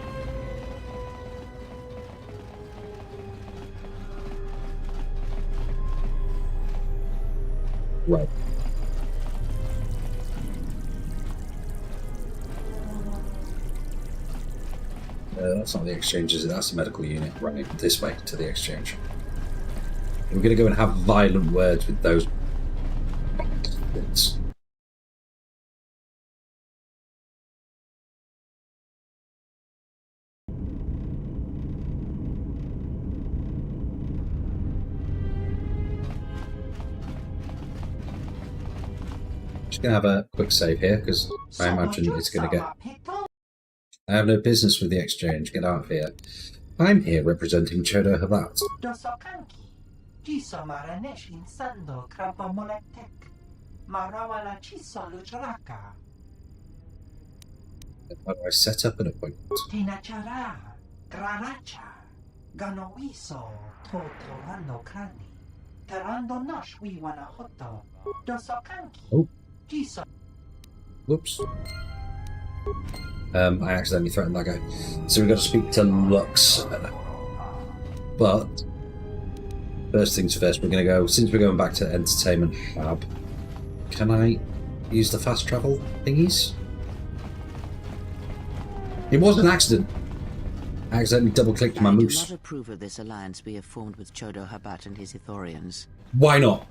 Right. That's not the exchange, is it? That's the medical unit. Right, this way to the exchange. We're going to go and have violent words with those bastards. Just going to have a quick save here because I imagine it's going to get... I have no business with the exchange. Get out of here. I'm here representing Chodo Habat. How do I set up an appointment? Oh. Whoops. I accidentally threatened that guy. So we've got to speak to Lux. But first things first, we're going to go, since we're going back to Entertainment Hub, can I use the fast travel thingies? It was an accident. I accidentally double-clicked my mouse. I do not approve of this alliance we have formed with Chodo Habat and his Ithorians. Why not?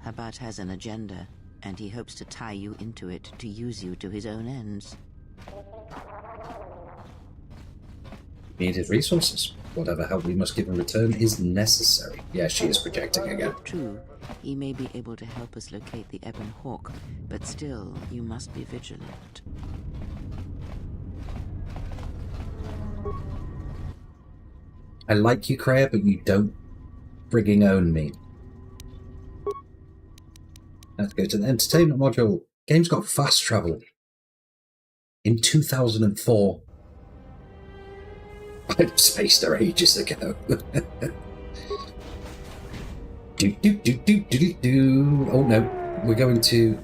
Habat has an agenda, and he hopes to tie you into it to use you to his own ends. Needed resources. Whatever help we must give in return is necessary. Yeah, she is projecting again. True, he may be able to help us locate the Ebon Hawk, but still, you must be vigilant. I like you, Kreia, but you don't frigging own me. Let's go to the entertainment module. Game's got fast travel. In 2004. I spaced her ages ago. do. Oh no, we're going to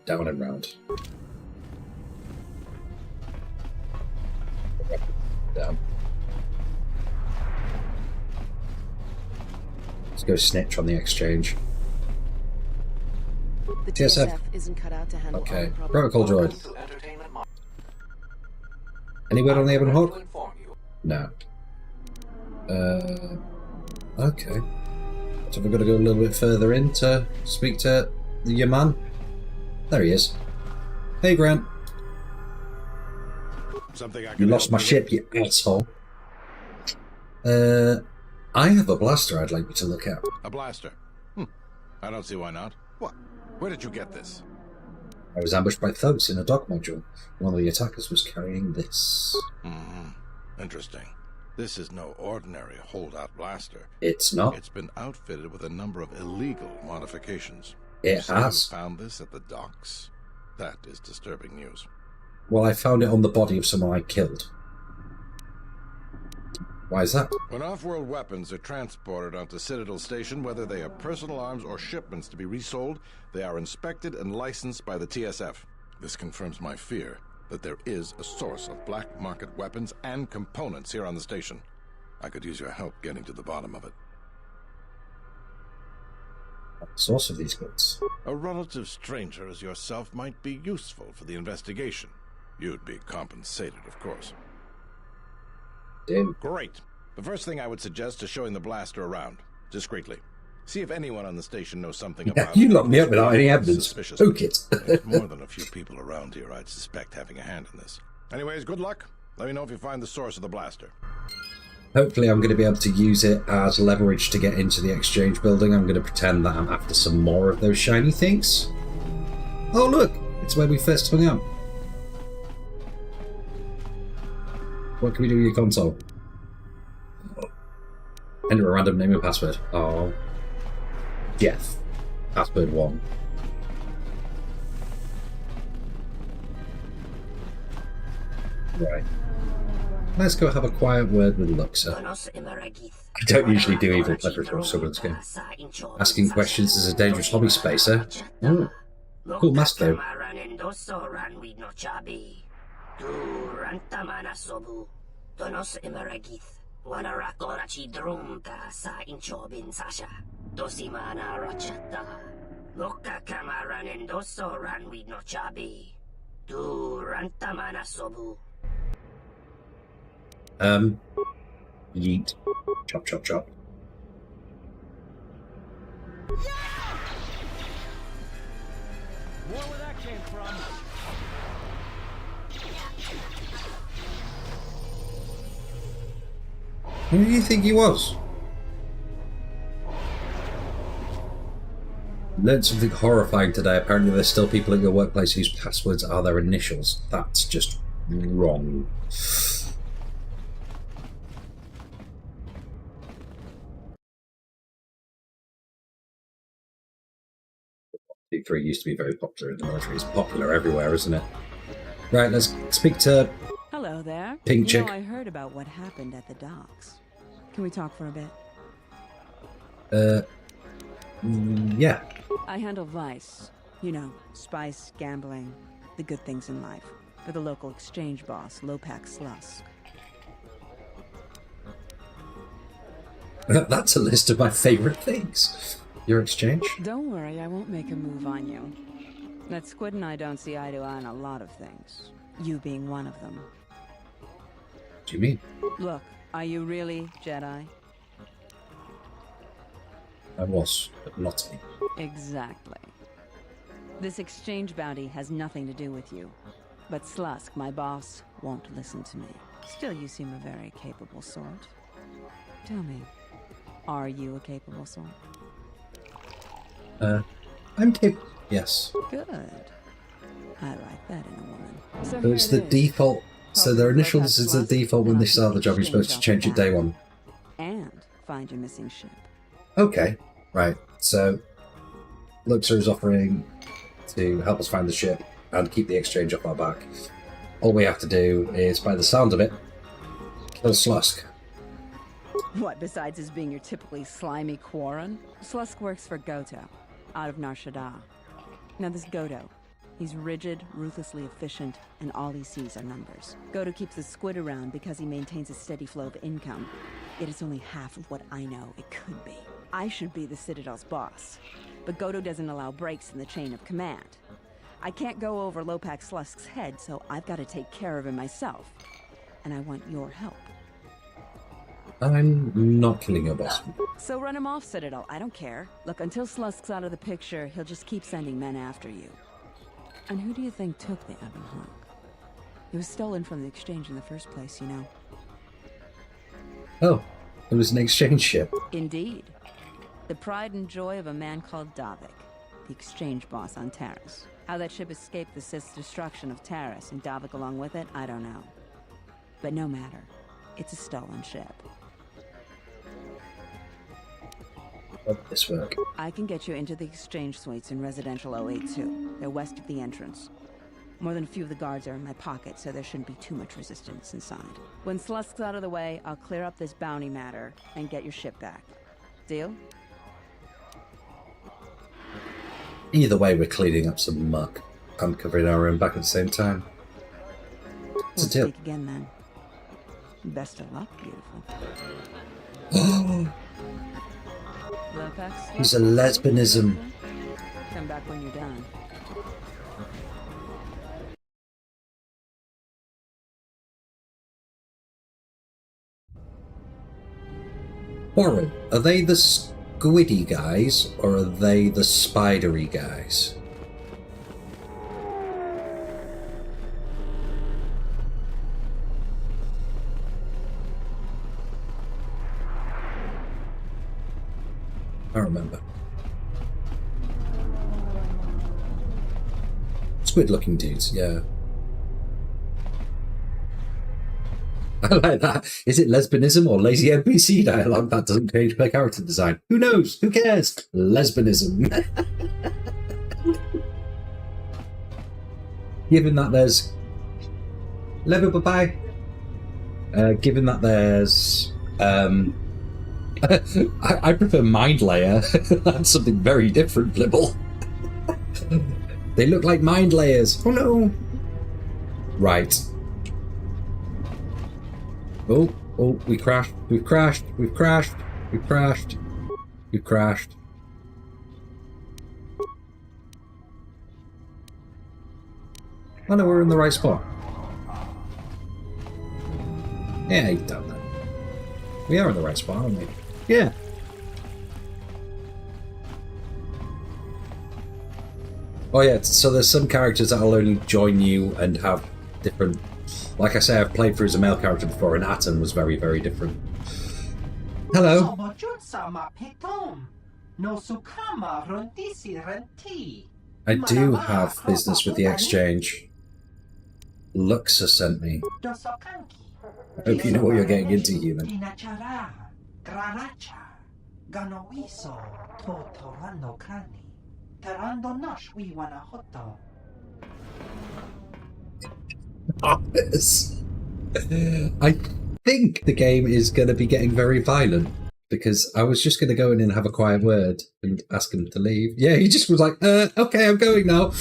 down and round. Down. Let's go snitch on the exchange. The TSF isn't cut out to handle okay. all the Protocol droid. Any word on the Ebon Hawk? No. Okay. So we've got to go a little bit further in to speak to your man. There he is. Hey, Grant. Something I You lost my ship, you asshole. I have a blaster I'd like you to look at. A blaster? I don't see why not. What? Where did you get this? I was ambushed by thugs in a dock module. One of the attackers was carrying this. Interesting. This is no ordinary holdout blaster. It's not. It's been outfitted with a number of illegal modifications. It has. You found this at the docks? That is disturbing news. Well, I found it on the body of someone I killed. Why is that? When off-world weapons are transported onto Citadel Station, whether they are personal arms or shipments to be resold, they are inspected and licensed by the TSF. This confirms my fear that there is a source of black market weapons and components here on the station. I could use your help getting to the bottom of it. What source of these goods? A relative stranger as yourself might be useful for the investigation. You'd be compensated, of course. Damn. Great. The first thing I would suggest is showing the blaster around, discreetly. See if anyone on the station knows something about You it. locked me up without any evidence. Suspicious. Spook it. There's more than a few people around here I'd suspect having a hand in this. Anyways, good luck. Let me know if you find the source of the blaster. Hopefully I'm going to be able to use it as leverage to get into the exchange building. I'm going to pretend that I'm after some more of those shiny things. Oh look, it's where we first hung out. What can we do with your console? Enter a random name and password. Oh. Jeff. Password 1. Right. Let's go have a quiet word with Luxa. I don't usually do evil pleasure on someone's game. Asking questions is a dangerous hobby, Spacer. Oh. Cool mask though. Yeet. Chop, chop, chop. More where that came from. Who do you think he was? Learned something horrifying today. Apparently there's still people at your workplace whose passwords are their initials. That's just wrong. T3 used to be very popular in the military. It's popular everywhere, isn't it? Right, let's speak to Hello there. Pink Chick. I heard about what happened at the docks. Can we talk for a bit? Yeah. I handle Vice. You know, spice, gambling, the good things in life. For the local exchange boss, Lopak Slusk. That's a list of my favorite things. Your exchange? Don't worry, I won't make a move on you. That Squid and I don't see eye to eye on a lot of things. You being one of them. What do you mean? Look, are you really Jedi? I was, but not me. Exactly. This exchange bounty has nothing to do with you. But Slusk, my boss, won't listen to me. Still, you seem a very capable sort. Tell me, are you a capable sort? I'm capable. Yes. Good. I like that in a woman. So But it's the default. So their initials is the default when they start the job. You're supposed to change it day one. And find your missing ship. Okay. Right. So Luxor is offering to help us find the ship and keep the exchange off our back. All we have to do is, by the sound of it, kill Slusk. What, besides his being your typically slimy Quarren? Slusk works for Goto, out of Nar Shaddaa. Now this Goto, he's rigid, ruthlessly efficient, and all he sees are numbers. Goto keeps the Squid around because he maintains a steady flow of income. It is only half of what I know it could be. I should be the Citadel's boss, but Goto doesn't allow breaks in the chain of command. I can't go over Lopak Slusk's head, so I've got to take care of him myself. And I want your help. I'm not killing your boss. So run him off, Citadel. I don't care. Look, until Slusk's out of the picture, he'll just keep sending men after you. And who do you think took the Ebon Hawk? It was stolen from the exchange in the first place, you know. Oh, it was an exchange ship. Indeed. The pride and joy of a man called Davik, the exchange boss on Taris. How that ship escaped the Sith's destruction of Taris and Davik along with it, I don't know. But no matter. It's a stolen ship. How did this work? I can get you into the exchange suites in Residential 082. They're west of the entrance. More than a few of the guards are in my pocket, so there shouldn't be too much resistance inside. When Slusk's out of the way, I'll clear up this bounty matter and get your ship back. Deal? Either way, we're cleaning up some muck. I'm covering our own back at the same time. It's a deal. Speak again, then. Best of luck, beautiful. He's a lesbianism. Come back when you're done. Warren, are they the squiddy guys or are they the spidery guys? I remember. Squid-looking dudes, yeah. I like that. Is it lesbianism or lazy NPC dialogue? That doesn't change my character design. Who knows? Who cares? Lesbianism. Given that there's... Level bye-bye. Given that there's... I prefer Mind Layer. That's something very different, Blibble. They look like mind layers. Oh no! Right. Oh, we crashed. We've crashed. We've crashed. We've crashed. We've crashed. Oh no, we're in the right spot. Yeah, you've done that. We are in the right spot, aren't we? Yeah. Oh yeah, so there's some characters that'll only join you and have different... Like I say, I've played through as a male character before, and Atom was very, very different. Hello. I do have business with the exchange. Luxa sent me. I hope you know what you're getting into, human. I think the game is going to be getting very violent because I was just going to go in and have a quiet word and ask him to leave. Yeah, he just was like, okay, I'm going now.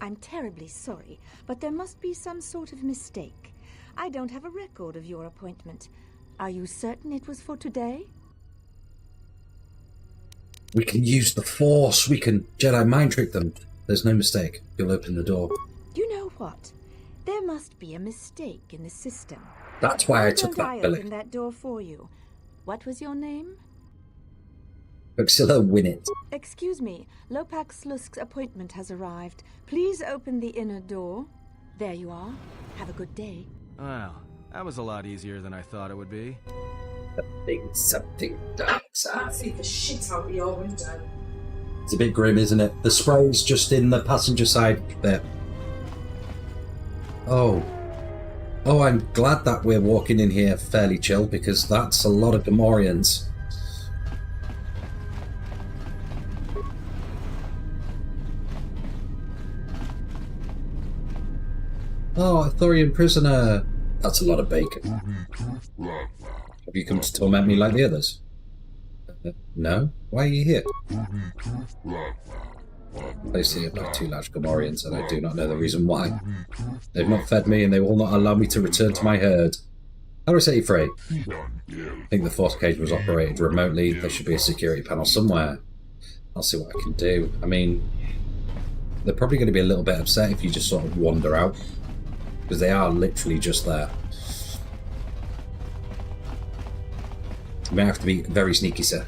I'm terribly sorry, but there must be some sort of mistake. I don't have a record of your appointment. Are you certain it was for today? We can use the Force. We can Jedi mind trick them. There's no mistake. You'll open the door. You know what? There must be a mistake in the system. That's why I took that, Billy. Open that door for you. What was your name? Uxilla Winnet. Excuse me. Lopak Slusk's appointment has arrived. Please open the inner door. There you are. Have a good day. Wow, that was a lot easier than I thought it would be. Something dark. I see the shit out of your window. It's a bit grim, isn't it? The spray's just in the passenger side there. Oh, I'm glad that we're walking in here fairly chill because that's a lot of Gamorreans. Oh, a Thorian prisoner. That's a lot of bacon. Have you come to torment me like the others? No? Why are you here? They see it like 2 large Gamorreans, and I do not know the reason why. They've not fed me, and they will not allow me to return to my herd. How do I set you free? I think the Force cage was operated remotely. There should be a security panel somewhere. I'll see what I can do. I mean, they're probably going to be a little bit upset if you just sort of wander out, because they are literally just there. You may have to be very sneaky, sir.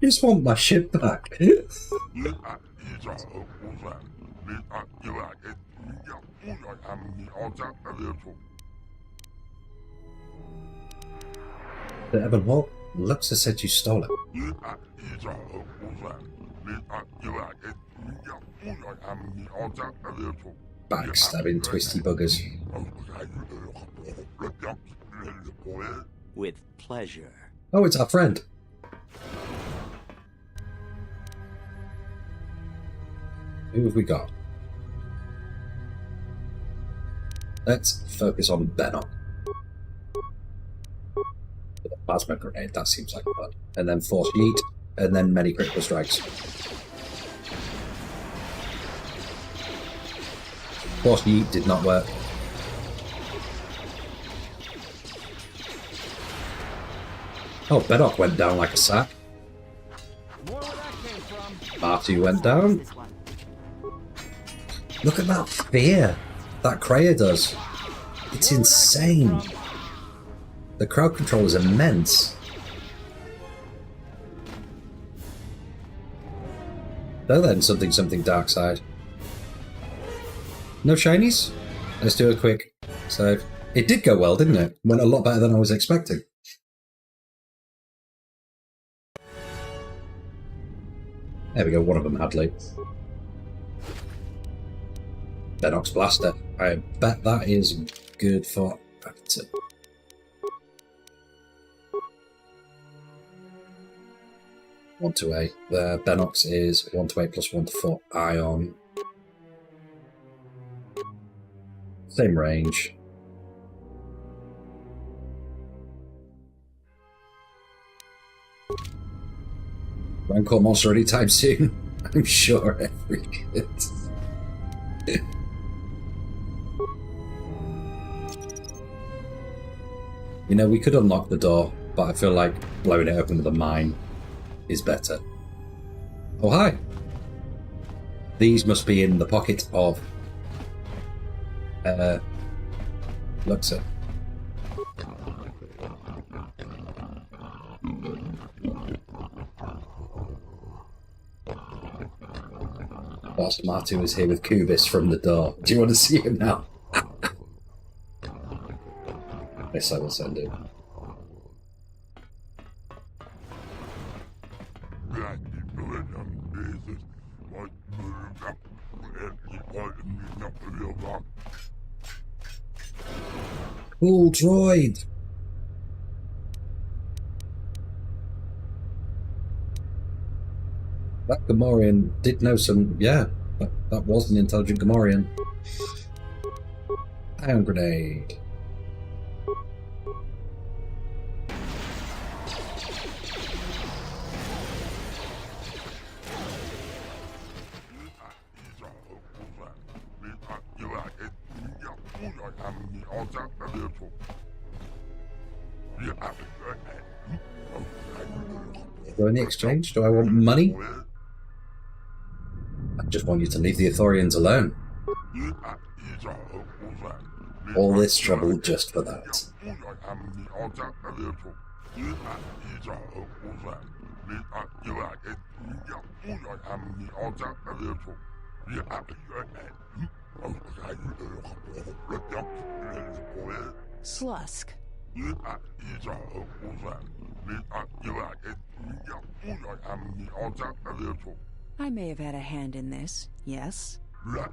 Just want my ship back. The Ebon Hawk? Luxa said you stole it. Backstabbing twisty buggers. With pleasure. Oh, it's our friend. Who have we got? Let's focus on Benok. With a plasma grenade, that seems like fun. And then Force Yeet, and then many critical strikes. course, yeet did not work. Oh, Bedok went down like a sack. Marty went down. Look at that fear that Kreia does. It's insane. The crowd control is immense. So then, something dark side. No shinies? Let's do a quick save. It did go well, didn't it? Went a lot better than I was expecting. There we go, one of them had leap. Bedok's Blaster. I bet that is good for actor. One to A. The Benox is 1 to 8 plus 1 to 4 Ion. Same range. Rancor monster anytime soon. I'm sure every kid. You know, we could unlock the door, but I feel like blowing it open with a mine is better. Oh, hi! These must be in the pocket of Luxor. Boss Martu is here with Kubis from the door. Do you want to see him now? Yes, I will send him. Cool droid! That Gamorrean did know some... Yeah, that was an intelligent Gamorrean. Ion grenade. Go in the exchange? Do I want money? I just want you to leave the Ithorians alone. All this trouble just for that. Slusk. I may have had a hand in this, yes? I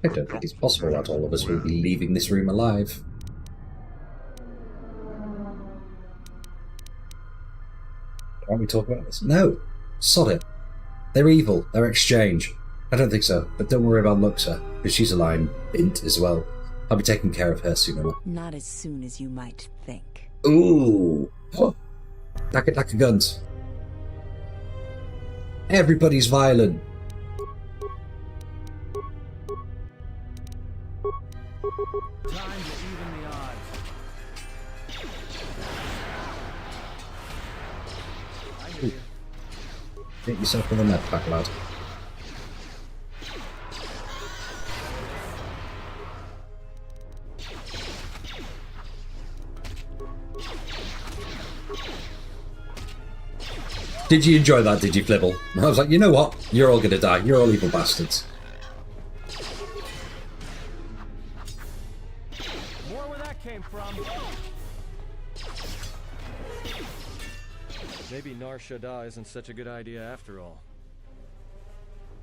don't think it's possible that all of us will be leaving this room alive. Can't we talk about this? No! Sod it. They're evil. They're exchange. I don't think so, but don't worry about Luxor, because she's a line bint as well. I'll be taking care of her soon enough. Not as soon as you might think. Ooh! Oh. Like a guns. Everybody's violent. Time to even the odds. Get yourself with a med pack, lad. Did you enjoy that, did you, Flibble? I was like, you know what? You're all gonna die. You're all evil bastards. More where that came from. Maybe Nar Shaddaa isn't such a good idea after all.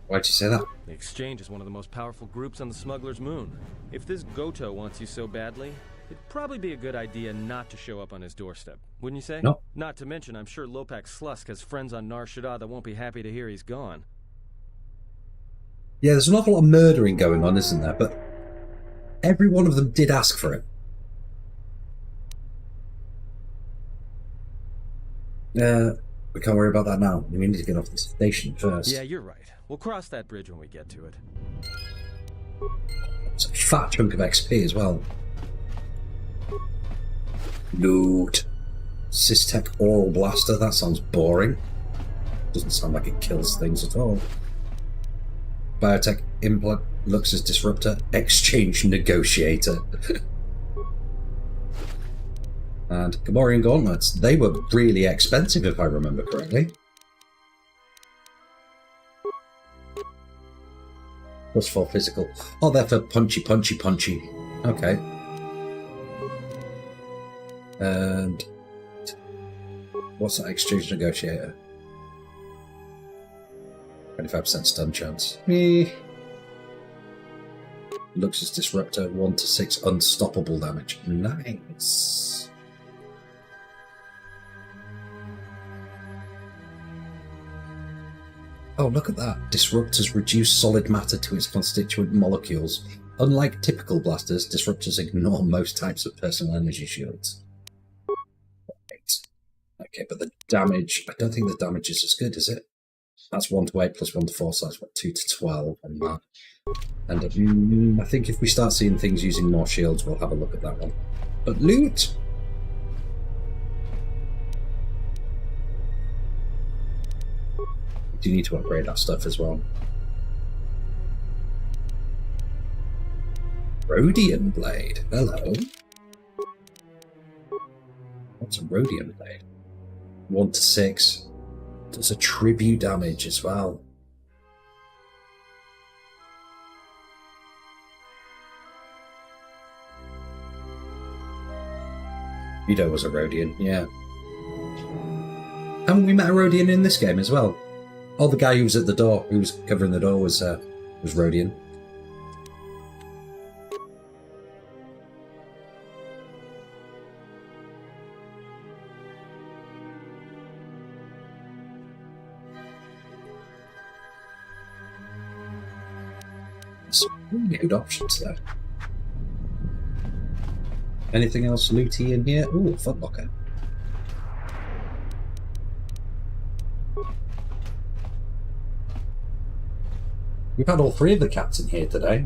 Why'd you say that? The Exchange is one of the most powerful groups on the Smuggler's Moon. If this Goto wants you so badly, it'd probably be a good idea not to show up on his doorstep, wouldn't you say? No. Not to mention, I'm sure Lopak Slusk has friends on Nar Shaddaa that won't be happy to hear he's gone. Yeah, there's an awful lot of murdering going on, isn't there? But every one of them did ask for it. We can't worry about that now. We need to get off the station first. Yeah, you're right. We'll cross that bridge when we get to it. It's a fat chunk of XP as well. Loot. Systech Oral Blaster, that sounds boring. Doesn't sound like it kills things at all. Biotech Implant, Luxus Disruptor, Exchange Negotiator. And Gamorrean Gauntlets, they were really expensive if I remember correctly. +4 physical. Oh, they're for punchy. Okay. And what's that exchange negotiator? 25% stun chance. Luxus Disruptor, 1 to 6 unstoppable damage. Nice. Oh, look at that. Disruptors reduce solid matter to its constituent molecules. Unlike typical blasters, disruptors ignore most types of personal energy shields. Right. Okay, but the damage... I don't think the damage is as good, is it? That's 1 to 8 plus 1 to 4, so that's what, 2 to 12 on that. And I think if we start seeing things using more shields, we'll have a look at that one. But loot! We do need to upgrade that stuff as well. Rhodium Blade. Hello. What's a Rhodium Blade? 1 to 6. Does a tribute damage as well. Udo was a Rhodian, yeah. Haven't we met a Rhodian in this game as well? Oh, the guy who was at the door, who was covering the door, was Rhodian. Some really good options there. Anything else looty in here? Ooh, footlocker. We've had all 3 of the cats in here today.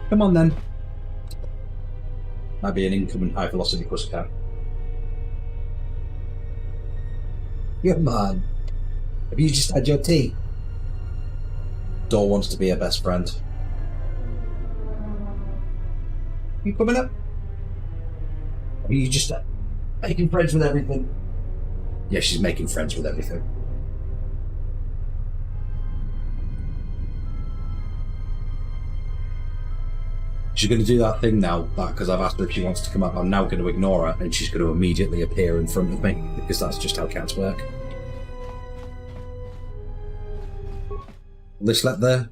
Come on then. Might be an incoming high velocity bus cat. Come on. Have you just had your tea? Door wants to be her best friend. You coming up? Are you just making friends with everything? Yeah, she's making friends with everything. She's going to do that thing now, because I've asked her if she wants to come up. I'm now going to ignore her, and she's going to immediately appear in front of me, because that's just how cats work. Let's let there.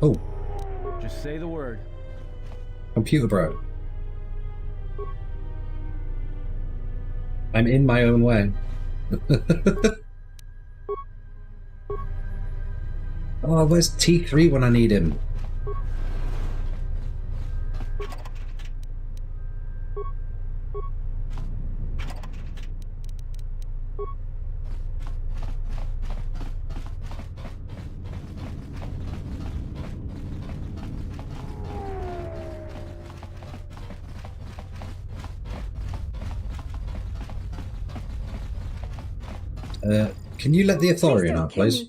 Oh. Just say the word. Computer bro. I'm in my own way. Oh, where's T3 when I need him? Can you let the Authorian out, please?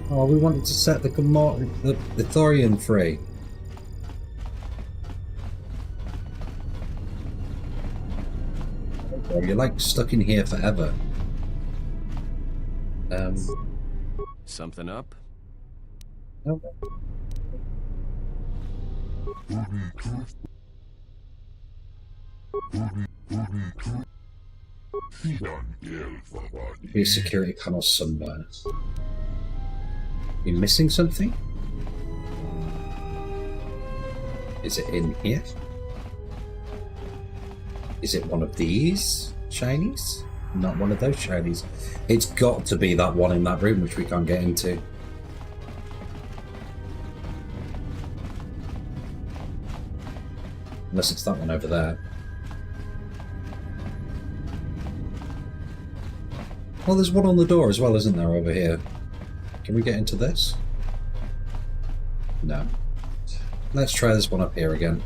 Oh, we wanted to set the Authorian free. Oh, you're like stuck in here forever. Something up? Okay. Be a security panel somewhere. You missing something? Is it in here? Is it one of these shinies? Not one of those shinies. It's got to be that one in that room, which we can't get into. Unless it's that one over there. Well, there's one on the door as well, isn't there, over here? Can we get into this? No. Let's try this one up here again.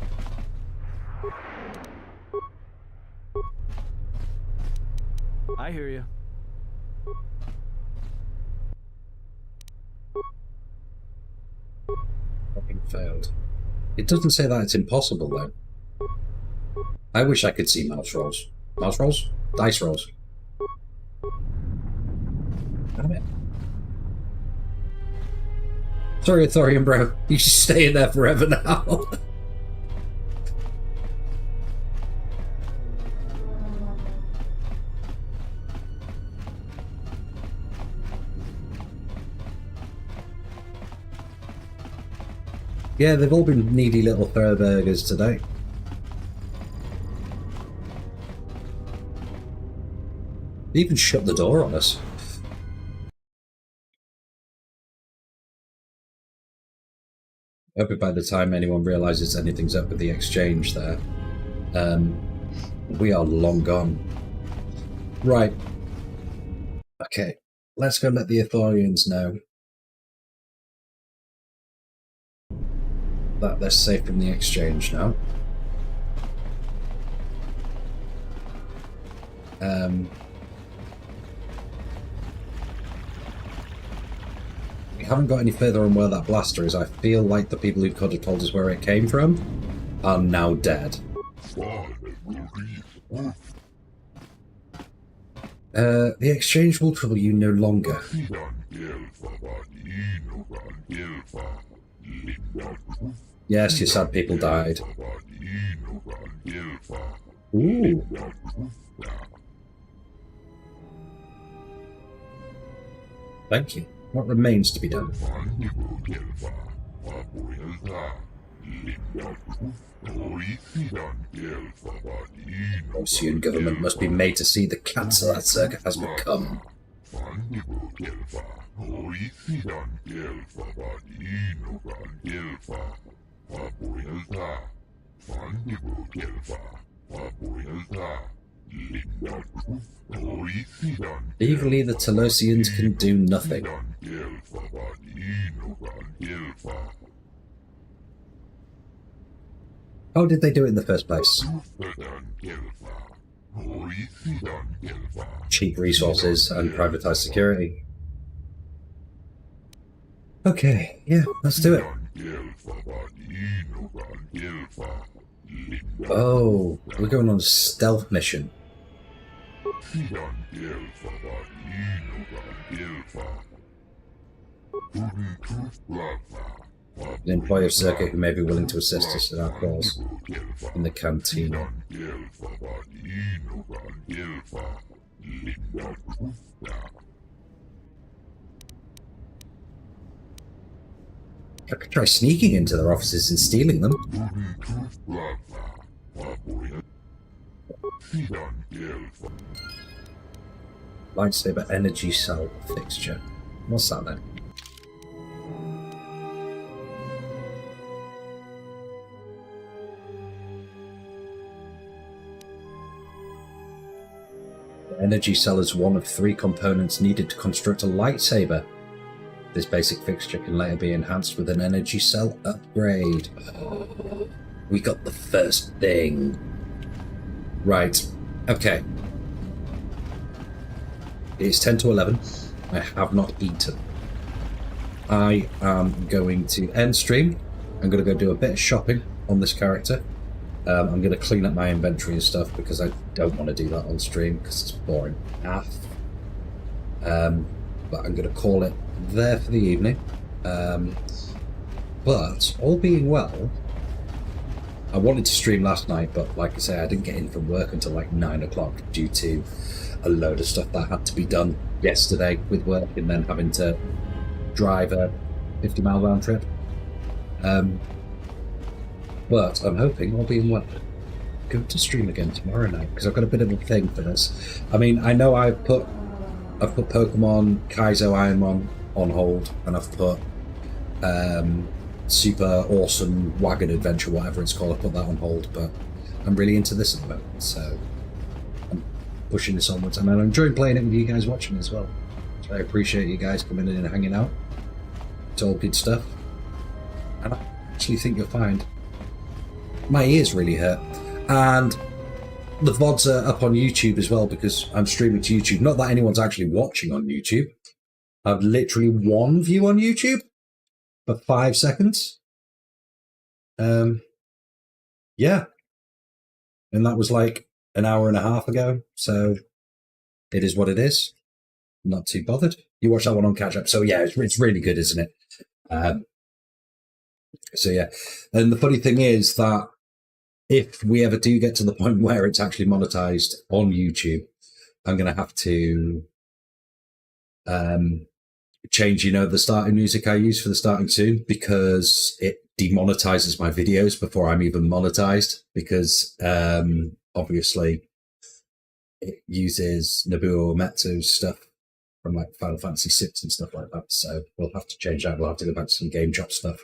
I hear you. Fucking failed. It doesn't say that it's impossible, though. I wish I could see mouse rolls. Mouse rolls? Dice rolls. Damn it. Sorry, Thorium, bro. You should stay in there forever now. Yeah, they've all been needy little fur burgers today. They even shut the door on us. I hope by the time anyone realises anything's up with the exchange there, we are long gone. Right. Okay, let's go let the Ithorians know that they're safe from the exchange now. We haven't got any further on where that blaster is. I feel like the people who could have told us where it came from are now dead. The exchange will trouble you no longer. Yes, your sad people died. Ooh. Thank you. What remains to be done? Ocean government must be made to see the cancer that Zerka has become. Legally, the Telosians can do nothing. How did they do it in the first place? Cheap resources and privatized security. Okay, yeah, let's do it. Oh, we're going on a stealth mission. An employee of Zerka who may be willing to assist us in our cause in the cantina. I could try sneaking into their offices and stealing them. Lightsaber energy cell fixture. What's that then? The energy cell is one of 3 components needed to construct a lightsaber. This basic fixture can later be enhanced with an energy cell upgrade. Oh, we got the first thing. Right. Okay. It's 10 to 11. I have not eaten. I am going to end stream. I'm going to go do a bit of shopping on this character. I'm going to clean up my inventory and stuff because I don't want to do that on stream because it's boring. But I'm going to call it there for the evening. But all being well, I wanted to stream last night, but like I say, I didn't get in from work until like 9 o'clock due to a load of stuff that had to be done yesterday with work and then having to drive a 50-mile round trip. But I'm hoping, all being well, go to stream again tomorrow night because I've got a bit of a thing for this. I mean, I know I've put Pokemon Kaizo Ironmon on hold, and I've put Super Awesome Wagon Adventure, whatever it's called. I put that on hold, but I'm really into this at the moment, so I'm pushing this onwards, and I'm enjoying playing it with you guys watching as well. So I appreciate you guys coming in and hanging out. It's all good stuff, and I actually think you'll find my ears really hurt. And the VODs are up on YouTube as well because I'm streaming to YouTube. Not that anyone's actually watching on YouTube. I've literally one view on YouTube for 5 seconds. Yeah. And that was like an hour and a half ago. So it is what it is. Not too bothered. You watch that one on catch up. So yeah, it's really good, isn't it? So yeah. And the funny thing is that if we ever do get to the point where it's actually monetized on YouTube, I'm going to have to change, the starting music I use for the starting soon, because it demonetizes my videos before I'm even monetized, because obviously it uses Nobuo Uematsu's stuff from like Final Fantasy VI and stuff like that. So we'll have to change that. We'll have to go back to some Game Chop stuff.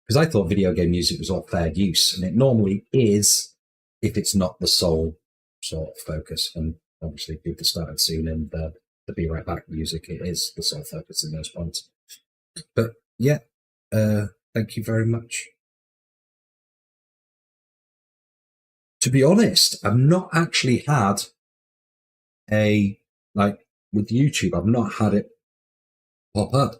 Because I thought video game music was all fair use, and it normally is if it's not the sole sort of focus. And obviously, people started soon, and the Be Right Back music, it is the sole focus in those points. But yeah, thank you very much. To be honest, I've not actually had with YouTube, I've not had it pop up.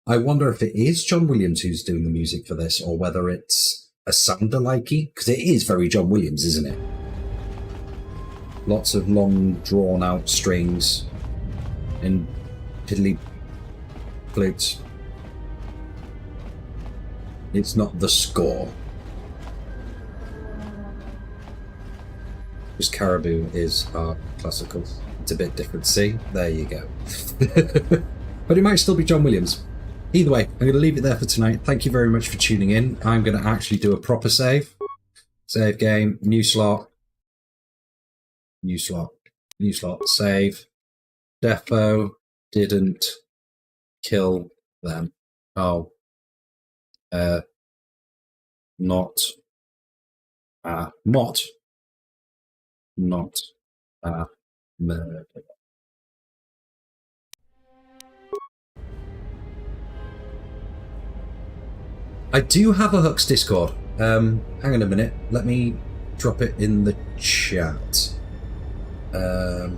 I wonder if it is John Williams who's doing the music for this, or whether it's a sound-alikey, because it is very John Williams, isn't it? Lots of long, drawn-out strings and piddly flutes. It's not the score. Because Caribou is classical. It's a bit different. See? There you go. But it might still be John Williams. Either way, I'm going to leave it there for tonight. Thank you very much for tuning in. I'm going to actually do a proper save. Save game, new slot, save. Defo didn't kill them. Oh. Not murder. I do have a Hux Discord. Hang on a minute. Let me drop it in the chat. Go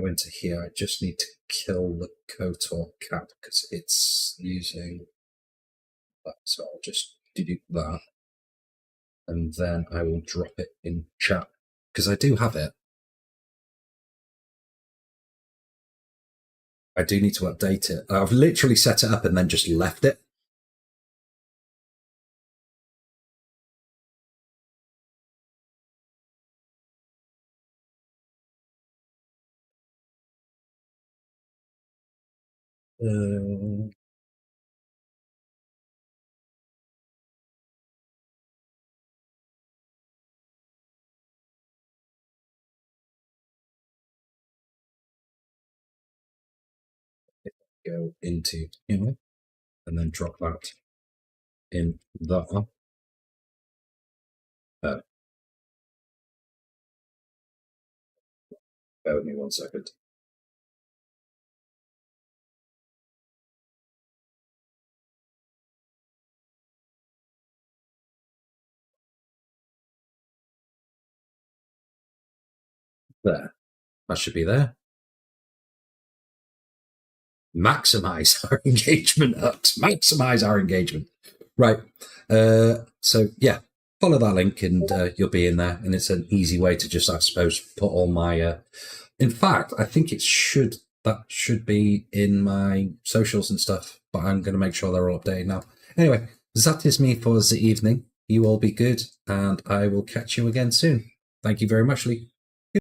into here. I just need to kill the KotOR cat because it's using that. So I'll just delete that. And then I will drop it in chat because I do have it. I do need to update it. I've literally set it up and then just left it. Go into here and then drop that in there. Bear with me 1 second. There. That should be there. Maximize our engagement, Hux. Maximize our engagement. Right. So, yeah, follow that link and you'll be in there. And it's an easy way to just, I suppose, put all my... In fact, I think that should be in my socials and stuff, but I'm going to make sure they're all updated now. Anyway, that is me for the evening. You all be good, and I will catch you again soon. Thank you very much, Lee.